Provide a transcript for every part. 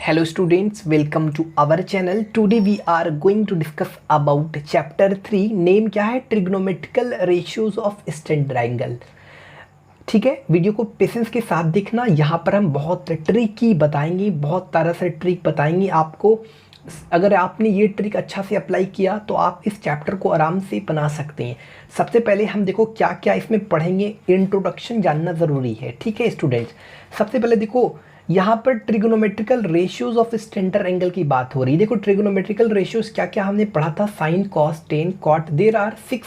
Hello students, welcome to our channel. Today we are going to discuss about chapter 3. Name क्या है? Trigonometrical ratios of standard triangle. ठीक है, video को patience के साथ देखना. यहाँ पर हम बहुत ट्रिक बताएंगे, बहुत तरह से ट्रिक बताएंगे आपको. अगर आपने ये ट्रिक अच्छा से अप्लाई किया तो आप इस चैप्टर को आराम से बना सकते हैं. सबसे पहले हम देखो क्या क्या इसमें पढ़ेंगे. इंट्रोडक्शन जानना ज़रूरी है. ठीक है स्टूडेंट्स, सबसे पहले देखो यहाँ पर trigonometrical ratios of standard angle की बात हो रही है. देखो ट्रिग्नोमेट्रिकल रेशियोज क्या क्या हमने पढ़ा था. Sine, cos, tan, cot. There are 6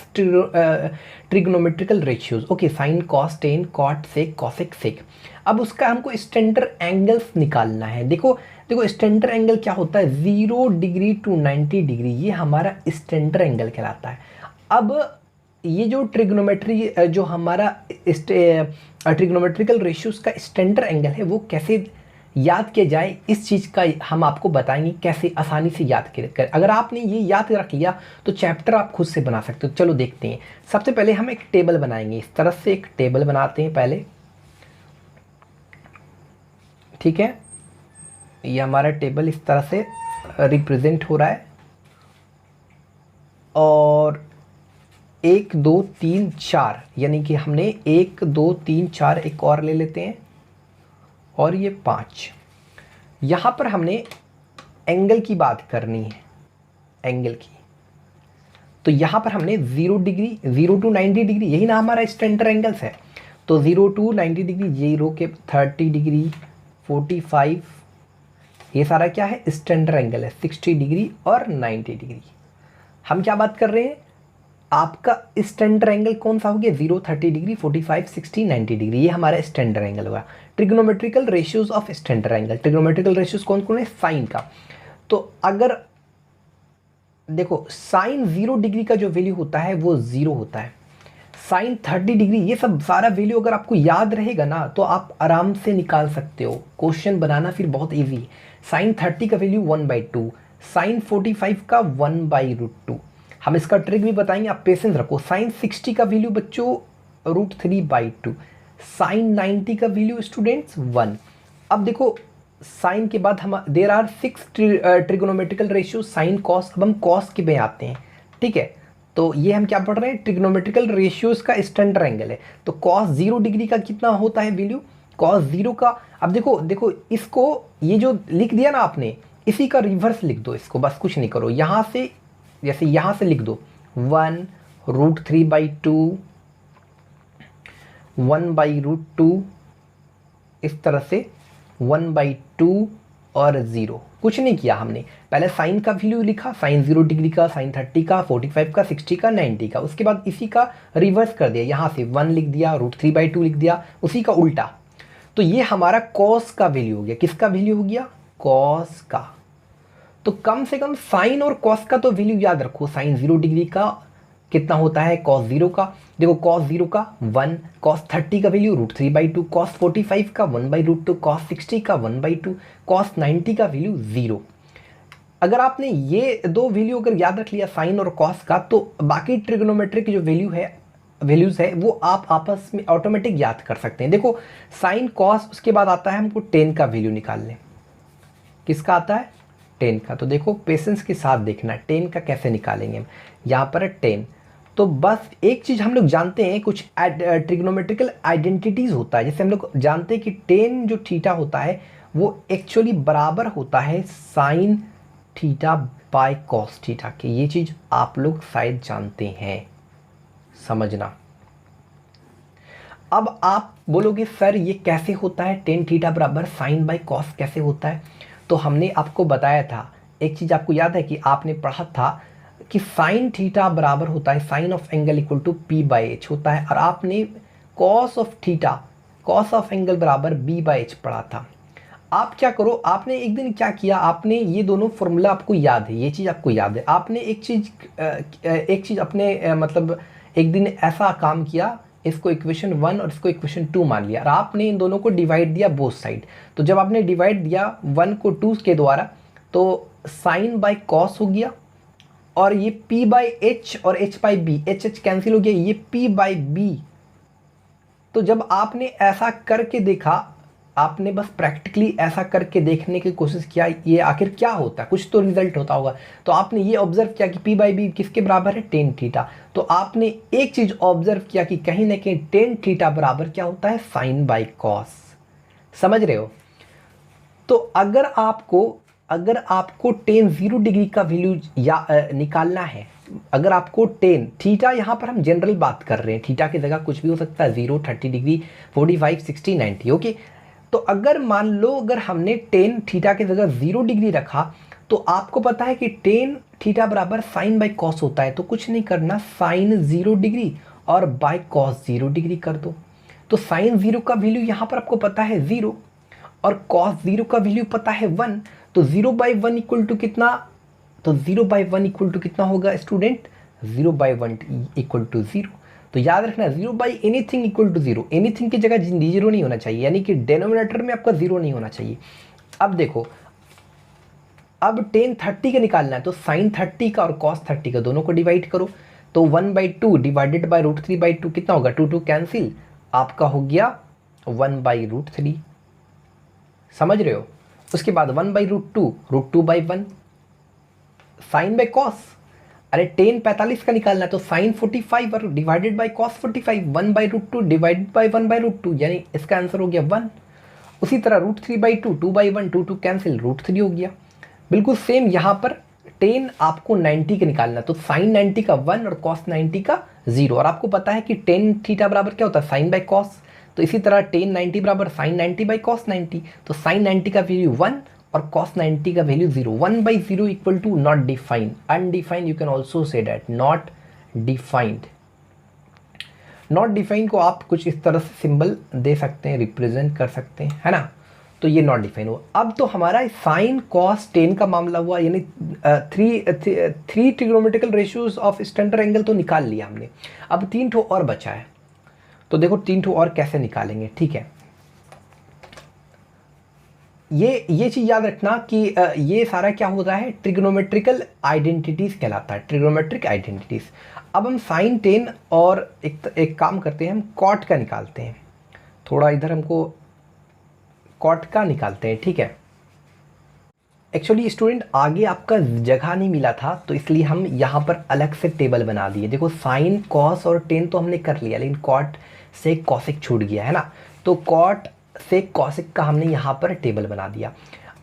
trigonometrical ratios. Okay, sine, cos, tan, cot, sec, cosec, sec. अब उसका हमको स्टैंडर्ड एंगल्स निकालना है. देखो स्टैंडर्ड एंगल क्या होता है. 0 डिग्री टू 90 डिग्री, ये हमारा स्टैंडर्ड एंगल कहलाता है. अब ये जो ट्रिग्नोमेट्री जो हमारा ट्रिग्नोमेट्रिकल रेशियोज का स्टैंडर्ड एंगल है वो कैसे याद किया जाए, इस चीज़ का हम आपको बताएंगे कैसे आसानी से याद कर. अगर आपने ये याद रख लिया तो चैप्टर आप खुद से बना सकते हो. चलो देखते हैं. सबसे पहले हम एक टेबल बनाएंगे. इस तरह से एक टेबल बनाते हैं पहले. ठीक है, ये हमारा टेबल इस तरह से रिप्रेजेंट हो रहा है. और 1 2 3 4 यानी कि हमने 1 2 3 4 एक और ले लेते हैं और ये 5. यहाँ पर हमने एंगल की बात करनी है, एंगल की. तो यहाँ पर हमने 0 डिग्री, 0 टू 90 डिग्री, यही ना हमारा स्टैंडर्ड एंगल्स है. तो 0 टू 90 डिग्री, 0 के 30 डिग्री, 45, ये सारा क्या है स्टैंडर्ड एंगल है. 60 डिग्री और 90 डिग्री. हम क्या बात कर रहे हैं, आपका स्टैंडर्ड एंगल कौन सा हो गया. 0, 30 डिग्री, 45, 60, 90 डिग्री, ये हमारा स्टैंडर्ड एंगल होगा. Trigonometrical ratios of standard angle. Trigonometrical ratios कौन कौन है. साइन का. तो अगर देखो साइन 0 डिग्री का जो वैल्यू होता है वो 0 होता है. साइन 30 डिग्री, ये सब सारा वैल्यू अगर आपको याद रहेगा ना तो आप आराम से निकाल सकते हो. क्वेश्चन बनाना फिर बहुत ईजी है. साइन 30 का वैल्यू 1/2, साइन 45 का 1/√2. हम इसका ट्रिक भी बताएंगे, आप पेशेंस रखो. साइन 60 का वैल्यू बच्चों √3/2. साइन 90 का वैल्यू स्टूडेंट्स 1. अब देखो साइन के बाद हम there are 6 trigonometrical ratio. Sine, cos. अब हम कॉस के में आते हैं. ठीक है, तो ये हम क्या पढ़ रहे हैं, ट्रिग्नोमेट्रिकल रेशियोज का स्टैंडर्ड एंगल है. तो कॉस 0 डिग्री का कितना होता है वैल्यू, कॉस 0 का. अब देखो इसको, ये जो लिख दिया ना आपने, इसी का रिवर्स लिख दो इसको. बस कुछ नहीं करो, यहाँ से जैसे यहाँ से लिख दो 1√3/2, 1/√2, इस तरह से 1/2 और 0. कुछ नहीं किया हमने. पहले साइन का वैल्यू लिखा, साइन 0 डिग्री का, साइन 30 का, 45 का, 60 का, 90 का. उसके बाद इसी का रिवर्स कर दिया, यहाँ से 1 लिख दिया, √3/2 लिख दिया, उसी का उल्टा. तो ये हमारा कॉस का वैल्यू हो गया. किसका वैल्यू हो गया, कॉस का. तो कम से कम साइन और कॉस का तो वैल्यू याद रखो. साइन 0 डिग्री का कितना होता है, कॉस 0 का. देखो कॉस 0 का 1, कॉस 30 का वैल्यू √3/2, कॉस 45 का 1/√2, कॉस 60 का 1/2, कॉस 90 का वैल्यू 0. अगर आपने ये दो वैल्यू अगर याद रख लिया साइन और कॉस का, तो बाकी ट्रिग्नोमेट्रिक जो वैल्यूज़ है वो आप आपस में ऑटोमेटिक याद कर सकते हैं. देखो साइन, कॉस, उसके बाद आता है हमको टेन का वैल्यू निकालने. किसका आता है, 10 का. तो देखो पेशेंस के साथ देखना 10 का कैसे निकालेंगे हम. यहाँ पर है 10. तो बस एक चीज़ हम लोग जानते हैं, कुछ ट्रिग्नोमेट्रिकल आइडेंटिटीज़ होता है. जैसे हम लोग जानते हैं कि 10 जो थीटा होता है वो एक्चुअली बराबर होता है sine theta by cos theta के. ये चीज़ आप लोग शायद जानते हैं, समझना. अब आप बोलोगे सर ये कैसे होता है, टेन थीटा बराबर साइन बाय कॉस कैसे होता है. तो हमने आपको बताया था, एक चीज़ आपको याद है कि आपने पढ़ा था कि साइन थीटा बराबर होता है sine of angle equal to P/H होता है. और आपने cos of theta, cos of angle बराबर B/H पढ़ा था. आप क्या करो, आपने एक दिन क्या किया, आपने ये दोनों फॉर्मूला आपको याद है, ये चीज़ आपको याद है. आपने एक चीज़ अपने मतलब एक दिन ऐसा काम किया, इसको इक्वेशन 1 और इसको इक्वेशन 2 मान लिया और आपने इन दोनों को डिवाइड दिया बोथ साइड. तो जब आपने डिवाइड दिया 1 को 2 के द्वारा तो साइन बाय कॉस हो गया और ये P/H और H/B, H कैंसिल हो गया, ये P/B. तो जब आपने ऐसा करके देखा आपने बस प्रैक्टिकली ऐसा करके देखने की कोशिश किया ये आखिर क्या होता है, कुछ तो रिजल्ट होता होगा। तो आपने ये ऑब्जर्व किया कि पी बाई बी किसके बराबर है, टेन थीटा। तो आपने एक चीज़ ऑब्जर्व किया कि कहीं ना कहीं टेन थीटा बराबर क्या होता है, साइन बाई कॉस। समझ रहे हो? तो अगर आपको टेन 0 डिग्री का वैल्यू या निकालना है, अगर आपको टेन थीटा, यहाँ पर हम जनरल बात कर रहे हैं, थीटा की जगह कुछ भी हो सकता है, 0, 30 डिग्री, 45, 60, 90, ओके। तो अगर मान लो अगर हमने टेन थीटा की जगह 0 डिग्री रखा, तो आपको पता है कि टेन थीटा बराबर साइन बाई कॉस होता है। तो कुछ नहीं करना, साइन 0 डिग्री और बाई कॉस 0 डिग्री कर दो। तो साइन 0 का वैल्यू यहाँ पर आपको पता है 0 और कॉस 0 का वैल्यू पता है 1। तो 0/1 इक्वल टू कितना, तो 0/1 इक्वल टू कितना होगा स्टूडेंट, 0/1 इक्वल टू 0। तो याद रखना 0/एनीथिंग इक्वल टू 0, एनीथिंग की जगह 0 नहीं होना चाहिए, यानी कि डिनोमिनेटर में आपका 0 नहीं होना चाहिए। अब देखो, अब टेन 30 का निकालना है, तो साइन 30 का और कॉस 30 का दोनों को डिवाइड करो। तो 1/2 डिवाइडेड बाई √3/2 कितना होगा, 2 2 कैंसिल, आपका हो गया 1/√3। समझ रहे हो? उसके बाद 1/√2, √2/1, साइन बाई कॉस, अरे टेन 45 का निकालना है, तो साइन 45 और divided by cos 45, 1/√2 divided by 1/√2, यानी इसका आंसर हो गया 1। उसी तरह √3/2, 2/1, 2 2 कैंसिल, √3 हो गया। बिल्कुल सेम यहाँ पर टेन आपको 90 का निकालना, तो साइन 90 का 1 और कॉस 90 का 0। और आपको पता है कि टेन थीटा बराबर क्या होता है, साइन बाई कॉस। तो इसी तरह टेन 90 बराबर साइन 90 बाई कॉस 90। तो साइन 90 का वैल्यू 1 और कॉस 90 का value 0। 1/0 equal to not defined, undefined, you can also say that, not defined. Not defined को आप कुछ इस तरह से सिंबल दे सकते हैं, रिप्रेजेंट कर सकते हैं, है ना। तो ये नॉट डिफाइन हुआ। अब तो हमारा साइन कॉस टेन का मामला हुआ, यानी three trigonometrical ratios of standard angle तो निकाल लिया हमने। अब 3 ठो और बचा है, तो देखो 3 ठो और कैसे निकालेंगे, ठीक है। ये चीज़ याद रखना कि ये सारा क्या होता है, ट्रिग्नोमेट्रिकल आइडेंटिटीज़ कहलाता है, ट्रिग्नोमेट्रिक आइडेंटिटीज़। अब हम साइन 10 और एक काम करते हैं, हम कॉट का निकालते हैं। थोड़ा इधर हमको कॉट का निकालते हैं, ठीक है। एक्चुअली स्टूडेंट आगे आपका जगह नहीं मिला था, तो इसलिए हम यहाँ पर अलग से टेबल बना दिए। देखो साइन कॉस और 10 तो हमने कर लिया, लेकिन कॉट से कॉसिक छूट गया, है ना। तो कॉट से कॉसिक का हमने यहाँ पर टेबल बना दिया।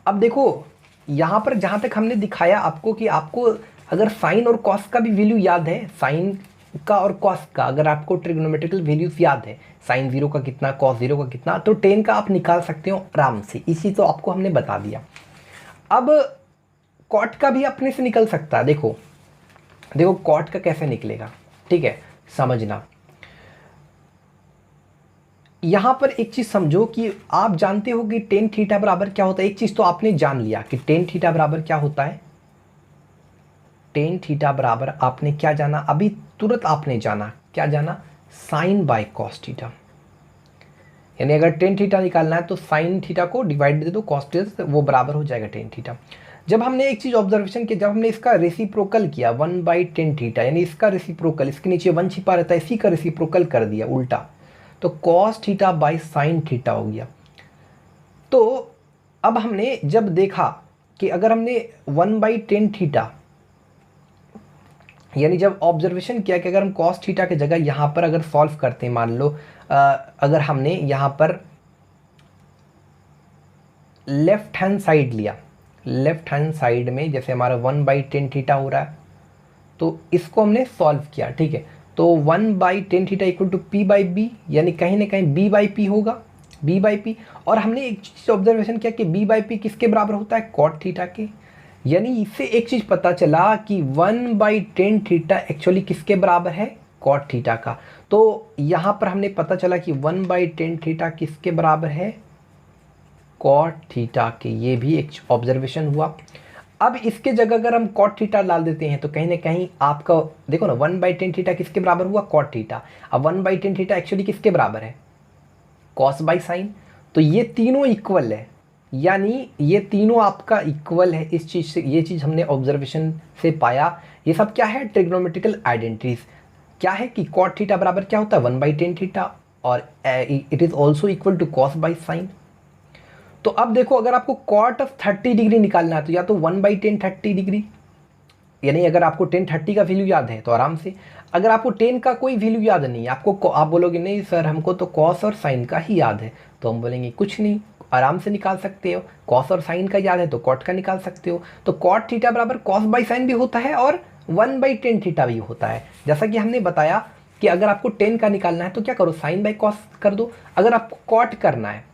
अब देखो यहाँ पर जहाँ तक हमने दिखाया आपको कि आपको अगर साइन और कॉस का भी वैल्यू याद है, साइन का और कॉस का अगर आपको ट्रिग्नोमेट्रिकल वैल्यूज याद है, साइन 0 का कितना, कॉस 0 का कितना, तो 10 का आप निकाल सकते हो आराम से। इसी तो आपको हमने बता दिया। अब कॉट का भी अपने से निकल सकता है। देखो कॉट का कैसे निकलेगा, ठीक है, समझना। यहां पर एक चीज समझो कि आप जानते हो कि टेन थीटा बराबर क्या होता है। एक चीज तो आपने जान लिया कि टेन थीटा बराबर क्या होता है। टेन थीटा बराबर आपने क्या जाना, अभी तुरंत आपने जाना, क्या जाना, साइन बाय कॉस थीटा। यानी अगर टेन थीटा निकालना है तो साइन थीटा को डिवाइड दे दो कॉस थीटा, वो बराबर हो जाएगा टेन थीटा। जब हमने एक चीज़ ऑब्जर्वेशन किया, जब हमने इसका रेसिप्रोकल किया 1/10 थीटा, यानी इसका रेसिप्रोकल, इसके नीचे 1 छिपा रहता है, इसी का रेसिप्रोकल कर दिया उल्टा, तो cos theta by sine theta हो गया। तो अब हमने जब देखा कि अगर हमने 1/10 थीटा, यानी जब ऑब्जर्वेशन किया कि अगर हम कॉस थीटा की जगह यहाँ पर अगर सॉल्व करते हैं, मान लो अगर हमने यहाँ पर लेफ्ट हैंड साइड लिया, लेफ्ट हैंड साइड में जैसे हमारा 1/10 थीटा हो रहा है, तो इसको हमने सॉल्व किया, ठीक है। तो 1/10 theta equal to P by B, यानी कहीं ना कहीं बी बाई पी होगा, बी बाई पी। और हमने एक चीज़ ऑब्जर्वेशन किया कि बी बाई पी किसके बराबर होता है, कॉट थीटा के। यानी इससे एक चीज़ पता चला कि 1/10 थीटा एक्चुअली किसके बराबर है, कॉट थीटा का। तो यहाँ पर हमने पता चला कि 1/10 थीटा किसके बराबर है, कॉट थीटा के। ये भी एक ऑब्जर्वेशन हुआ। अब इसके जगह अगर हम कॉट थीटा डाल देते हैं तो कहीं ना कहीं आपका देखो ना 1/10 थीटा किसके बराबर हुआ, कॉट थीटा। अब 1/10 थीटा एक्चुअली किसके बराबर है, कॉस बाई साइन। तो ये तीनों इक्वल है, यानी ये तीनों आपका इक्वल है। इस चीज़ से, ये चीज़ हमने ऑब्जर्वेशन से पाया। ये सब क्या है, ट्रिग्नोमेट्रिकल आइडेंटिटीज। क्या है कि कॉट थीटा बराबर क्या होता है, 1/10 थीटा, और it is also equal to cos by sine. तो अब देखो अगर आपको कॉट ऑफ 30 डिग्री निकालना है तो या तो 1/10 30 डिग्री, यानी अगर आपको 10 30 का वैल्यू याद है तो आराम से, अगर आपको 10 का कोई वैल्यू याद नहीं है, आपको आप बोलोगे नहीं सर हमको तो कॉस और साइन का ही याद है, तो हम बोलेंगे कुछ नहीं, आराम से निकाल सकते हो। कॉस और साइन का याद है तो कॉट का निकाल सकते हो। तो कॉट थीटा बराबर कॉस बाई साइन भी होता है और 1/10 थीटा भी होता है। जैसा कि हमने बताया कि अगर आपको 10 का निकालना है तो क्या करो, साइन बाई कॉस कर दो। अगर आपको कॉट करना है,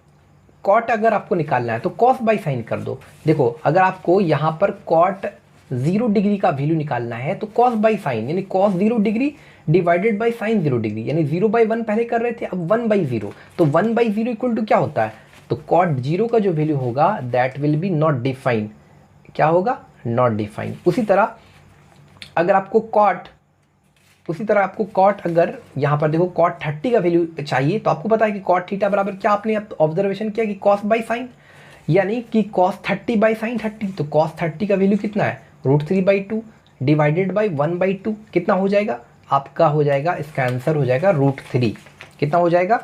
कॉट अगर आपको निकालना है तो कॉस बाई साइन कर दो। देखो अगर आपको यहाँ पर कॉट 0 डिग्री का वैल्यू निकालना है तो कॉस बाई साइन, यानी cos 0 degree divided by sine 0 degree, यानी 0/1 पहले कर रहे थे, अब 1/0, तो 1/0 इक्वल टू क्या होता है, तो कॉट 0 का जो वैल्यू होगा that will be not define, क्या होगा, नॉट डिफाइन। उसी तरह अगर आपको कॉट, उसी तरह आपको कॉट, अगर यहाँ पर देखो कॉट 30 का वैल्यू चाहिए तो आपको पता है कि कॉट थीटा बराबर क्या, आपने अब ऑब्जर्वेशन किया कि कॉस बाई साइन, यानी कि कॉस 30 बाई साइन 30, तो कॉस 30 का वैल्यू कितना है, √3/2 डिवाइडेड बाई 1/2, कितना हो जाएगा आपका, हो जाएगा इसका आंसर हो जाएगा √3, कितना हो जाएगा,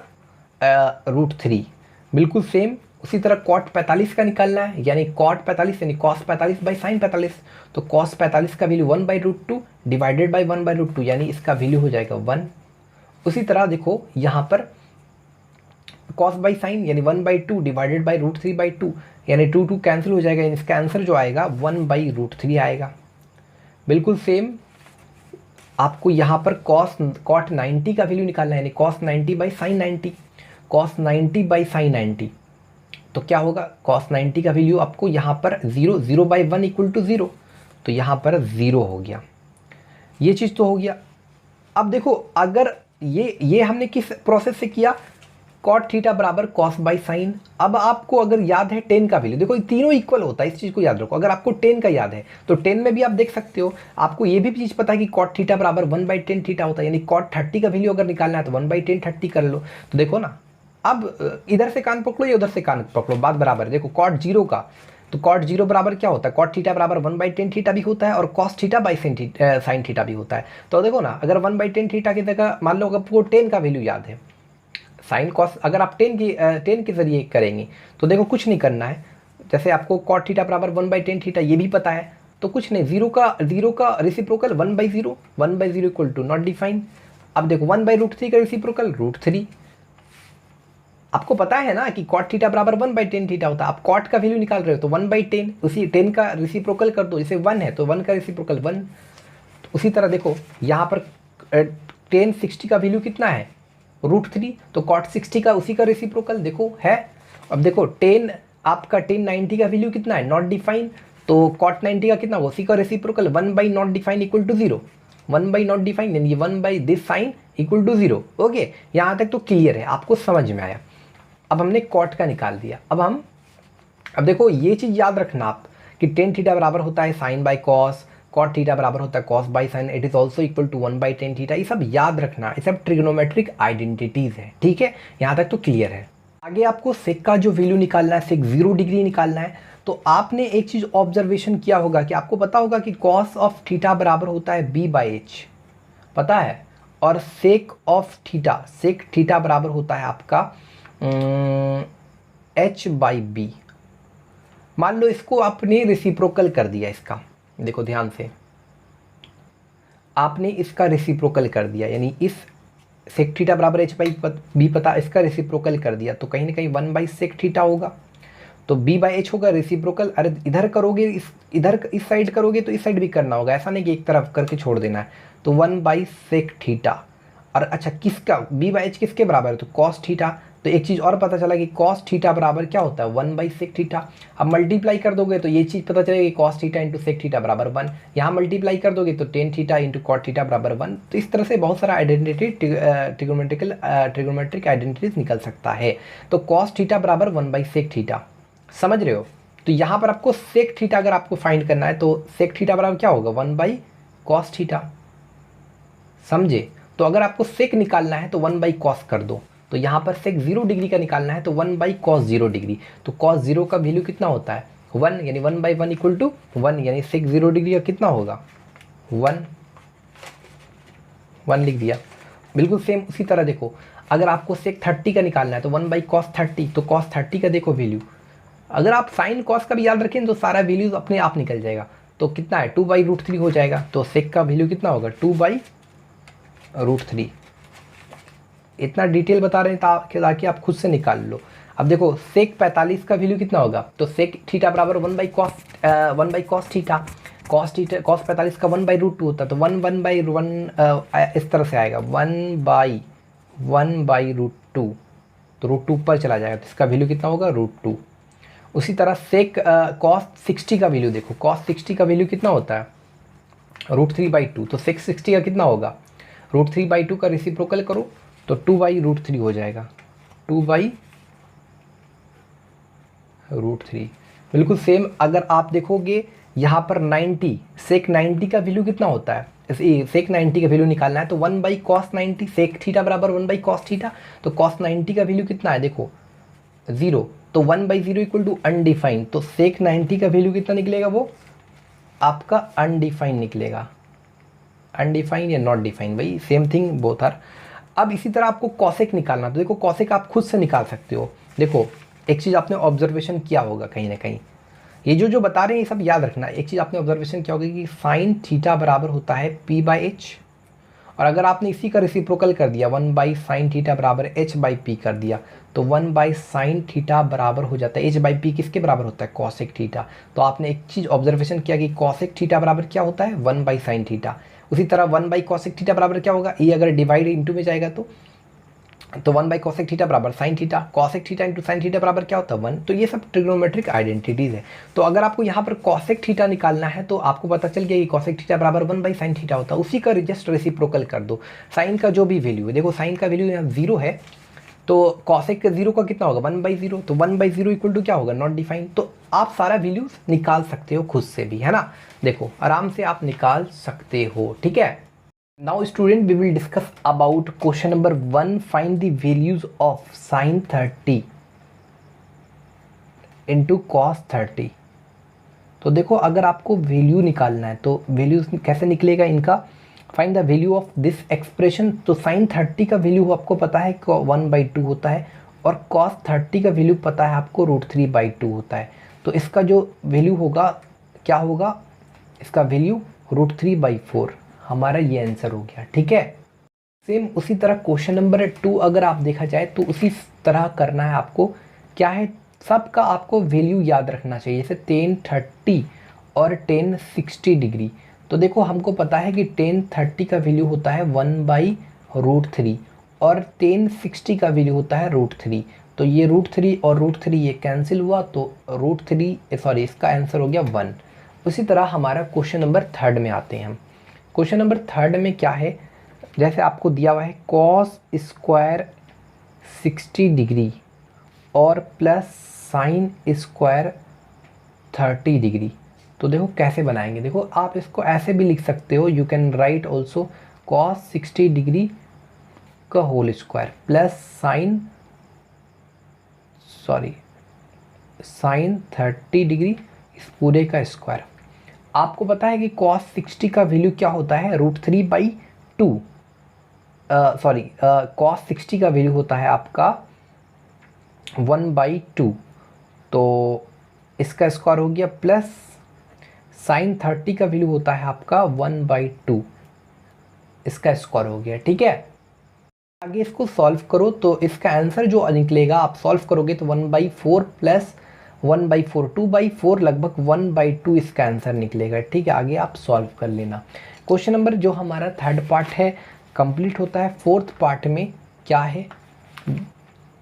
√3। बिल्कुल सेम उसी तरह कॉट 45 का निकालना है, यानी कॉट 45 यानी कॉस 45 बाई साइन 45, तो कॉस 45 का वैल्यू 1/√2 डिवाइडेड बाई 1/√2, यानी इसका वैल्यू हो जाएगा 1। उसी तरह देखो यहाँ पर कॉस बाई साइन यानी 1/2 डिवाइडेड बाई √3/2, यानी 2 कैंसिल हो जाएगा, यानी इसका आंसर जो आएगा 1/√3 आएगा। बिल्कुल सेम आपको यहाँ पर कॉट 90 का वैल्यू निकालना है, यानी cos 90 by sine 90, cos 90 by sine 90, तो क्या होगा, कॉस 90 का वैल्यू आपको यहाँ पर 0/1 इक्वल टू 0, तो यहाँ पर 0 हो गया, ये चीज़ तो हो गया। अब देखो अगर ये हमने किस प्रोसेस से किया, कॉट थीटा बराबर कॉस बाई साइन। अब आपको अगर याद है 10 का वैल्यू, देखो ये तीनों इक्वल होता है, इस चीज़ को याद रखो। अगर आपको 10 का याद है तो 10 में भी आप देख सकते हो, आपको ये भी चीज़ पता है कि कॉट थीटा बराबर 1/10 थीटा होता है, यानी कॉट 30 का वैल्यू अगर निकालना है तो 1/10 30 कर लो। तो देखो ना, अब इधर से कान पकड़ो या उधर से कान पकड़ो, बात बराबर है। देखो कॉट 0 का, तो कॉट 0 बराबर क्या होता है, कॉट थीटा बराबर 1/10 थीटा भी होता है और cos theta by sine theta भी होता है। तो देखो ना, अगर 1/10 थीटा की जगह मान लो आपको 10 का वैल्यू याद है, साइन कॉस अगर आप 10 के जरिए करेंगे तो देखो कुछ नहीं करना है, जैसे आपको कॉट थीटा बराबर 1/10 थीटा ये भी पता है, तो कुछ नहीं, 0 का reciprocal 1/0, 1/0 equal to not define. अब देखो 1/√3 का रेसिप्रोकल √3, आपको पता है ना कि कॉट थीटा बराबर 1/10 थीटा होता है। आप कॉट का वैल्यू निकाल रहे हो तो 1/10, उसी 10 का रेसिप्रोकल कर दो, जैसे 1 है तो 1 का रेसिप्रोकल 1। उसी तरह देखो यहाँ पर 10 60 का वैल्यू कितना है, √3, तो कॉट 60 का उसी का रेसिप्रोकल देखो है। अब देखो 10 आपका 10 90 का वैल्यू कितना है, नॉट डिफाइन, तो कॉट 90 का कितना, उसी का reciprocal not defined equal to 0, not defined यानी this sine equal to 0। Okay, यहाँ तक तो क्लियर है, आपको समझ में आया। अब हमने कॉट का निकाल दिया, अब देखो ये चीज़ याद रखना आप कि टेन थीटा बराबर होता है sine by cos, cot theta बराबर होता है cos by sine, it is also equal to 1/10 theta. ये सब याद रखना, ये सब ट्रिग्नोमेट्रिक आइडेंटिटीज है, ठीक है, यहाँ तक तो क्लियर है। आगे आपको सेक का जो वैल्यू निकालना है, सेक 0 डिग्री निकालना है, तो आपने एक चीज़ ऑब्जर्वेशन किया होगा कि आपको पता होगा कि कॉस ऑफ थीटा बराबर होता है b/h, पता है, और sec of theta, sec theta बराबर होता है आपका h/b। मान लो इसको आपने रेसिप्रोकल कर दिया, इसका देखो ध्यान से, आपने इसका रेसिप्रोकल कर दिया, यानी इस सेक थीटा बराबर h/b पता, इसका रेसिप्रोकल कर दिया तो कहीं ना कहीं 1/सेक थीटा होगा, तो b/h होगा रेसिप्रोकल। अरे इधर करोगे, इधर इस साइड करोगे तो इस साइड भी करना होगा, ऐसा नहीं कि एक तरफ करके छोड़ देना है, तो 1/सेक थीटा। और अच्छा किसका b/h किसके बराबर है, तो कॉस थीटा। तो एक चीज़ और पता चला कि कॉस थीटा बराबर क्या होता है, 1/सेक थीटा। अब मल्टीप्लाई कर दोगे तो ये चीज़ पता चलेगी cos theta into sec theta बराबर 1, यहाँ मल्टीप्लाई कर दोगे तो tan theta into cot theta बराबर 1। तो इस तरह से बहुत सारा आइडेंटिटी ट्रिग्नोमेट्रिक आइडेंटिटीज निकल सकता है। तो कॉस थीटा बराबर 1/सेक थीटा, समझ रहे हो। तो यहाँ पर आपको सेक थीटा अगर आपको फाइंड करना है तो सेक थीटा बराबर क्या होगा, 1/कॉस थीटा, समझे। तो अगर आपको सेक निकालना है तो 1/कॉस कर दो, तो यहाँ पर सेक 0 डिग्री का निकालना है तो 1/कॉस 0 डिग्री, तो कॉस 0 का वैल्यू कितना होता है 1, यानी 1/1 इक्वल टू 1, यानी सेक 0 डिग्री का कितना होगा 1 लिख दिया। बिल्कुल सेम उसी तरह देखो, अगर आपको सेक 30 का निकालना है तो 1/कॉस 30, तो कॉस 30 का देखो वैल्यू अगर आप साइन कॉस का भी याद रखें तो सारा वैल्यूज अपने आप निकल जाएगा। तो कितना है 2/√3 हो जाएगा। तो सेक का वैल्यू कितना होगा 2/√3। इतना डिटेल बता रहे हैं ताकि आप खुद से निकाल लो। अब देखो सेक 45 का वैल्यू कितना होगा, तो सेक थीटा बराबर 1/cos थीटा। कॉस 45 का 1/√2 होता है, तो 1/1 इस तरह से आएगा 1/1/√2। तो √2 पर चला जाएगा, तो इसका वैल्यू कितना होगा √2। उसी तरह सेक cos 60 का वैल्यू देखो, cos 60 का वैल्यू कितना होता है √3/2। तो सेक 60 का कितना होगा √3/2 का रेसिप्रोकल करो तो 2/√3 हो जाएगा, 2/√3। बिल्कुल सेम अगर आप देखोगे यहाँ पर 90 सेक 90 का वैल्यू कितना होता है, सेक 90 का वैल्यू निकालना है तो 1/cos 90। सेक थीटा बराबर 1/cos थीटा। तो cos 90 का वैल्यू कितना है देखो 0, तो 1/0 इक्वल टू अनडिफाइंड। तो सेक 90 का वैल्यू कितना निकलेगा, वो आपका अनडिफाइंड निकलेगा। अनडिफाइंड या नॉट डिफाइंड, भाई सेम थिंग बोथ आर। अब इसी तरह आपको कॉसेक निकालना, तो देखो कॉसेक आप खुद से निकाल सकते हो। देखो एक चीज़ आपने ऑब्जर्वेशन किया होगा कहीं ना कहीं, ये जो बता रहे हैं ये सब याद रखना। एक चीज़ आपने ऑब्जर्वेशन किया होगा कि साइन थीटा बराबर होता है p/h, और अगर आपने इसी का रेसिप्रोकल कर दिया 1/sin थीटा बराबर h/p कर दिया, तो 1/sin थीटा बराबर हो जाता है h/p किसके बराबर होता है cosec थीटा। तो आपने एक चीज़ ऑब्जर्वेशन किया कि cosec थीटा बराबर क्या होता है 1/sin थीटा। उसी तरह 1/cosec थीटा बराबर क्या होगा, ये अगर डिवाइड इंटू में जाएगा तो 1/cosec थीटा बराबर sine theta, cosec theta into sine theta बराबर क्या होता है 1। तो ये सब ट्रिग्नोमेट्रिक आइडेंटिटीज़ है। तो अगर आपको यहाँ पर cosec थीटा निकालना है तो आपको पता चल गया कि cosec थीटा बराबर 1/sin थीटा होता है, उसी का जस्ट रेसिप्रोकल कर दो। साइन का जो भी वैल्यू है, देखो साइन का वैल्यू यहाँ 0 है, तो cosec का 0 का कितना होगा 1/0। तो 1/0 इक्वल टू क्या होगा नॉट डिफाइंड। तो आप सारा वैल्यूज निकाल सकते हो खुद से भी, है ना। देखो आराम से आप निकाल सकते हो, ठीक है। Now student we will discuss about question number 1. Find the values of sin 30 into cos 30। तो देखो अगर आपको वैल्यू निकालना है तो वैल्यूज कैसे निकलेगा इनका, find the value of this expression. तो sin 30 का वैल्यू आपको पता है 1/2 होता है, और cos 30 का वैल्यू पता है आपको √3/2 होता है। तो इसका जो वैल्यू होगा क्या होगा, इसका वैल्यू √3/4। हमारा ये आंसर हो गया, ठीक है। सेम उसी तरह क्वेश्चन नंबर 2 अगर आप देखा जाए तो उसी तरह करना है आपको। क्या है, सबका आपको वैल्यू याद रखना चाहिए, जैसे tan 30 और tan 60 डिग्री। तो देखो हमको पता है कि tan 30 का वैल्यू होता है 1/√3 और tan 60 का वैल्यू होता है √3। तो ये √3 और √3 ये कैंसिल हुआ, तो इसका आंसर हो गया 1। उसी तरह हमारा क्वेश्चन नंबर 3 में आते हैं हम। क्वेश्चन नंबर 3 में क्या है, जैसे आपको दिया हुआ है cos स्क्वायर 60 डिग्री और प्लस साइन स्क्वायर 30 डिग्री। तो देखो कैसे बनाएंगे, देखो आप इसको ऐसे भी लिख सकते हो, you can write also cos 60 degree का whole square plus sine 30 degree इस पूरे का स्क्वायर। आपको पता है कि cos 60 का वैल्यू क्या होता है √3/2। cos 60 का वैल्यू होता है आपका 1/2, तो इसका स्क्वायर हो गया, प्लस साइन 30 का वैल्यू होता है आपका 1/2, इसका स्क्वायर हो गया, ठीक है। आगे इसको सॉल्व करो तो इसका आंसर जो निकलेगा, आप सॉल्व करोगे तो 1/4 प्लस 1/4 2/4 लगभग 1/2 इसका आंसर निकलेगा, ठीक है। आगे आप सॉल्व कर लेना। क्वेश्चन नंबर जो हमारा 3rd पार्ट है कंप्लीट होता है। 4th पार्ट में क्या है,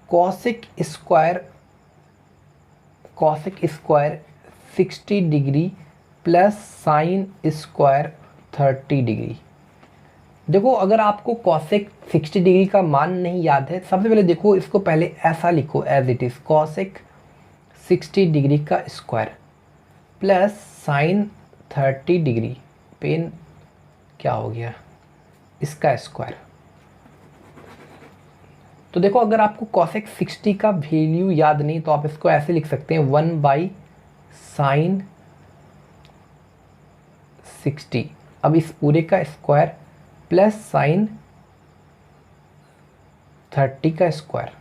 cosec square 60 degree plus sign square 30 degree. देखो अगर आपको cosec 60 डिग्री का मान नहीं याद है, सबसे पहले देखो इसको पहले ऐसा लिखो as it is, cosec 60 degree का स्क्वायर प्लस साइन 30 डिग्री, पेन क्या हो गया, इसका स्क्वायर। तो देखो अगर आपको cosec 60 का वैल्यू याद नहीं तो आप इसको ऐसे लिख सकते हैं 1/sin 60। अब इस पूरे का स्क्वायर प्लस साइन 30 का स्क्वायर।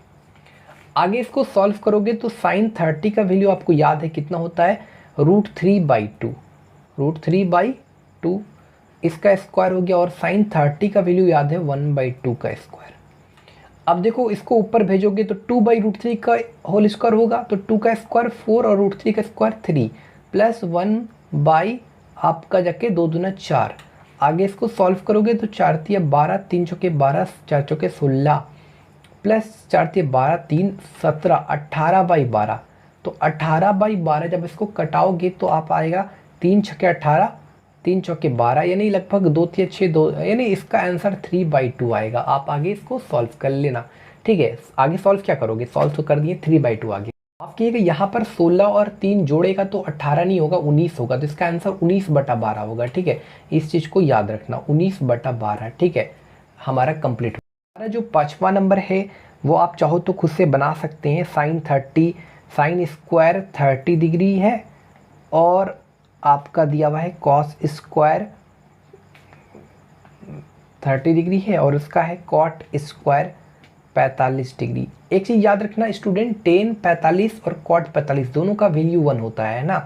आगे इसको सॉल्व करोगे तो साइन 30 का वैल्यू आपको याद है कितना होता है, √3/2, √3/2 इसका स्क्वायर हो गया, और साइन 30 का वैल्यू याद है 1/2 का स्क्वायर। अब देखो इसको ऊपर भेजोगे तो 2/√3 का होल स्क्वायर होगा, तो 2 का स्क्वायर 4 और √3 का स्क्वायर 3 प्लस 1 बाई आपका जाके 2 दूना 4। आगे इसको सॉल्व करोगे तो 4 तिया 12, 3 चौके 12, 4 चौके 16 प्लस 4 तिया 12, 3 17, 18/12। तो 18/12 जब इसको कटाओगे तो आप आएगा 3 छके 18, 3 चौके 12, यानी लगभग 2 तिया 6, 2, यानी इसका आंसर 3/2 आएगा। आप आगे इसको सॉल्व कर लेना, ठीक है। आगे सॉल्व क्या करोगे, सॉल्व तो कर दिए 3/2 आगे। आप कहिएगा यहाँ पर 16 और 3 जोड़ेगा तो 18 नहीं होगा 19 होगा, तो इसका आंसर 19/12 होगा, ठीक है। इस चीज़ को याद रखना 19/12, ठीक है। हमारा कंप्लीट। हमारा जो 5वां नंबर है वो आप चाहो तो खुद से बना सकते हैं। साइन 30, साइन स्क्वायर 30 डिग्री है, और आपका दिया हुआ है कॉस स्क्वायर 30 डिग्री है, और उसका है कॉट स्क्वायर 45 डिग्री। एक चीज़ याद रखना स्टूडेंट, टेन 45 और कॉट 45 दोनों का वैल्यू 1 होता है ना,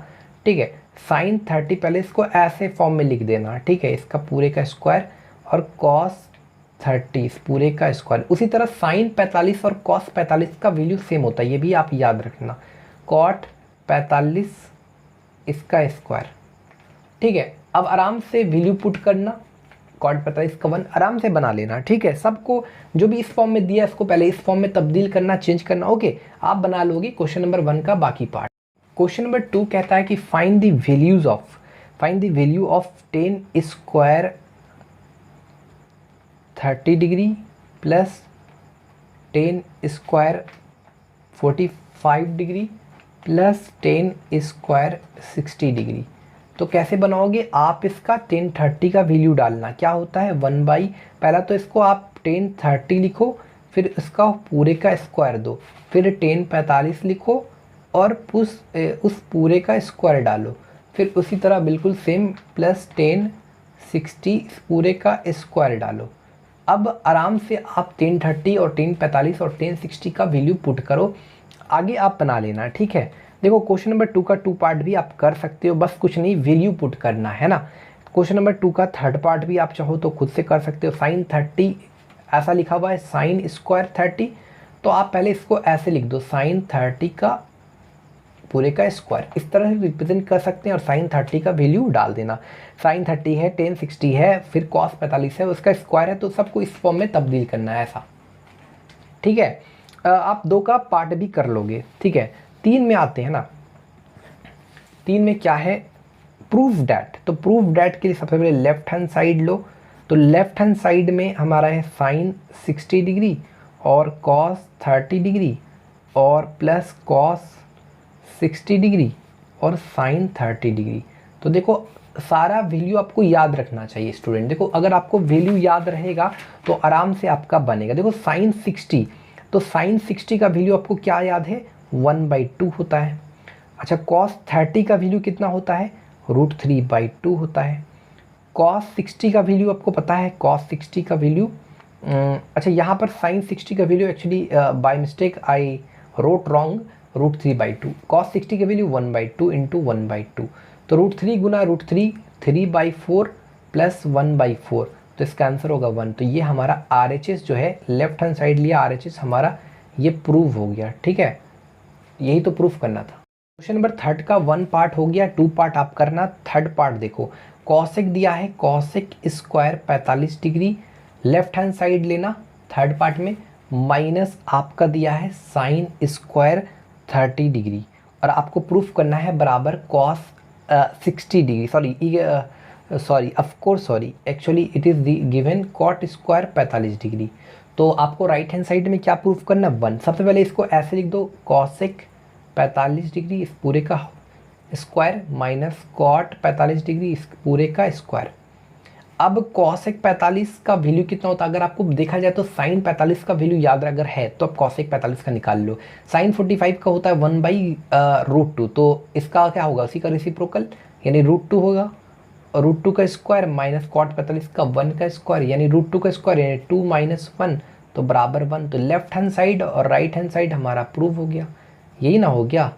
ठीक है। साइन 30 पहले इसको ऐसे फॉर्म में लिख देना, ठीक है, इसका पूरे का स्क्वायर, और कॉस 30 इस पूरे का स्क्वायर। उसी तरह साइन 45 और कॉस 45 का वैल्यू सेम होता है, ये भी आप याद रखना, कॉट 45 इसका स्क्वायर, ठीक है। अब आराम से वैल्यू पुट करना, कॉट 45 का 1 आराम से बना लेना, ठीक है। सबको जो भी इस फॉर्म में दिया इसको पहले इस फॉर्म में तब्दील करना, चेंज करना, ओके। आप बना लोगे क्वेश्चन नंबर 1 का बाकी पार्ट। क्वेश्चन नंबर 2 कहता है कि find the value of ten square 30 degree plus ten square 45 degree plus ten square 60 degree. तो कैसे बनाओगे आप, इसका टेन 30 का वैल्यू डालना, क्या होता है 1 बाई, पहला तो इसको आप टेन 30 लिखो, फिर इसका पूरे का स्क्वायर दो, फिर टेन 45 लिखो और उस पूरे का स्क्वायर डालो, फिर उसी तरह बिल्कुल सेम प्लस टेन 60 पूरे का स्क्वायर डालो। अब आराम से आप टेन 30 और टेन 45 और टेन 60 का वैल्यू पुट करो, आगे आप बना लेना, ठीक है। देखो क्वेश्चन नंबर 2 का 2 पार्ट भी आप कर सकते हो, बस कुछ नहीं वैल्यू पुट करना है ना। क्वेश्चन नंबर 2 का 3rd पार्ट भी आप चाहो तो खुद से कर सकते हो। साइन 30 ऐसा लिखा हुआ है, साइन स्क्वायर 30, तो आप पहले इसको ऐसे लिख दो, साइन 30 का पूरे का स्क्वायर, इस तरह से रिप्रेजेंट कर सकते हैं, और साइन 30 का वैल्यू डाल देना। साइन 30 है, टेन 60 है, फिर कॉस 45 है, उसका स्क्वायर है, तो सबको इस फॉर्म में तब्दील करना है ऐसा, ठीक है। आप 2 का पार्ट भी कर लोगे, ठीक है। 3 में आते हैं ना, 3 में क्या है, प्रूफ डैट। तो प्रूफ डैट के लिए सबसे पहले लेफ्ट हैंड साइड लो, तो लेफ्ट हैंड साइड में हमारा है साइन 60 डिग्री और कॉस 30 डिग्री और प्लस कॉस 60 डिग्री और साइन 30 डिग्री। तो देखो सारा वैल्यू आपको याद रखना चाहिए स्टूडेंट। देखो अगर आपको वैल्यू याद रहेगा तो आराम से आपका बनेगा। देखो साइन 60, तो साइन 60 का वैल्यू आपको क्या याद है, 1/2 होता है। अच्छा कॉस 30 का वैल्यू कितना होता है, √3/2 होता है। कॉस 60 का वैल्यू आपको पता है, कॉस 60 का वैल्यू अच्छा यहाँ पर साइन 60 का value actually by mistake I wrote wrong, √3/2। Cos 60 का वैल्यू 1/2 इंटू 1/2, तो √3 गुना √3 3/4 प्लस 1/4, तो इसका आंसर होगा 1। तो ये हमारा RHS जो है, लेफ्ट हैंड साइड लिया RHS हमारा, ये प्रूव हो गया, ठीक है। यही तो प्रूफ करना था। क्वेश्चन नंबर 3 का 1 पार्ट हो गया, 2 पार्ट आप करना। 3rd पार्ट देखो, कॉसेक दिया है, cosec square 45 degree, left hand side लेना 3rd पार्ट में, माइनस आपका दिया है साइन स्क्वायर 30 डिग्री, और आपको प्रूफ करना है बराबर cos 60 degree, sorry actually it is given cot square 45 degree. तो आपको राइट हैंड साइड में क्या प्रूफ करना, 1। सबसे पहले इसको ऐसे लिख दो, कॉसेक 45 डिग्री इस पूरे का स्क्वायर माइनस कॉट 45 डिग्री इस पूरे का स्क्वायर। अब कॉसेक 45 का वैल्यू कितना होता है, अगर आपको देखा जाए तो साइन 45 का वैल्यू याद अगर है तो आप कॉसेक 45 का निकाल लो। साइन 45 का होता है 1/√2, तो इसका क्या होगा, उसी का रेसिप्रोकल यानी √2 होगा, और √2 का स्क्वायर माइनस कॉट 45 का 1 का स्क्वायर यानी √2 का स्क्वायर यानी 2 - 1, तो बराबर 1, तो लेफ्ट हैंड साइड और राइट हैंड साइड हमारा प्रूव हो गया, यही ना हो गया।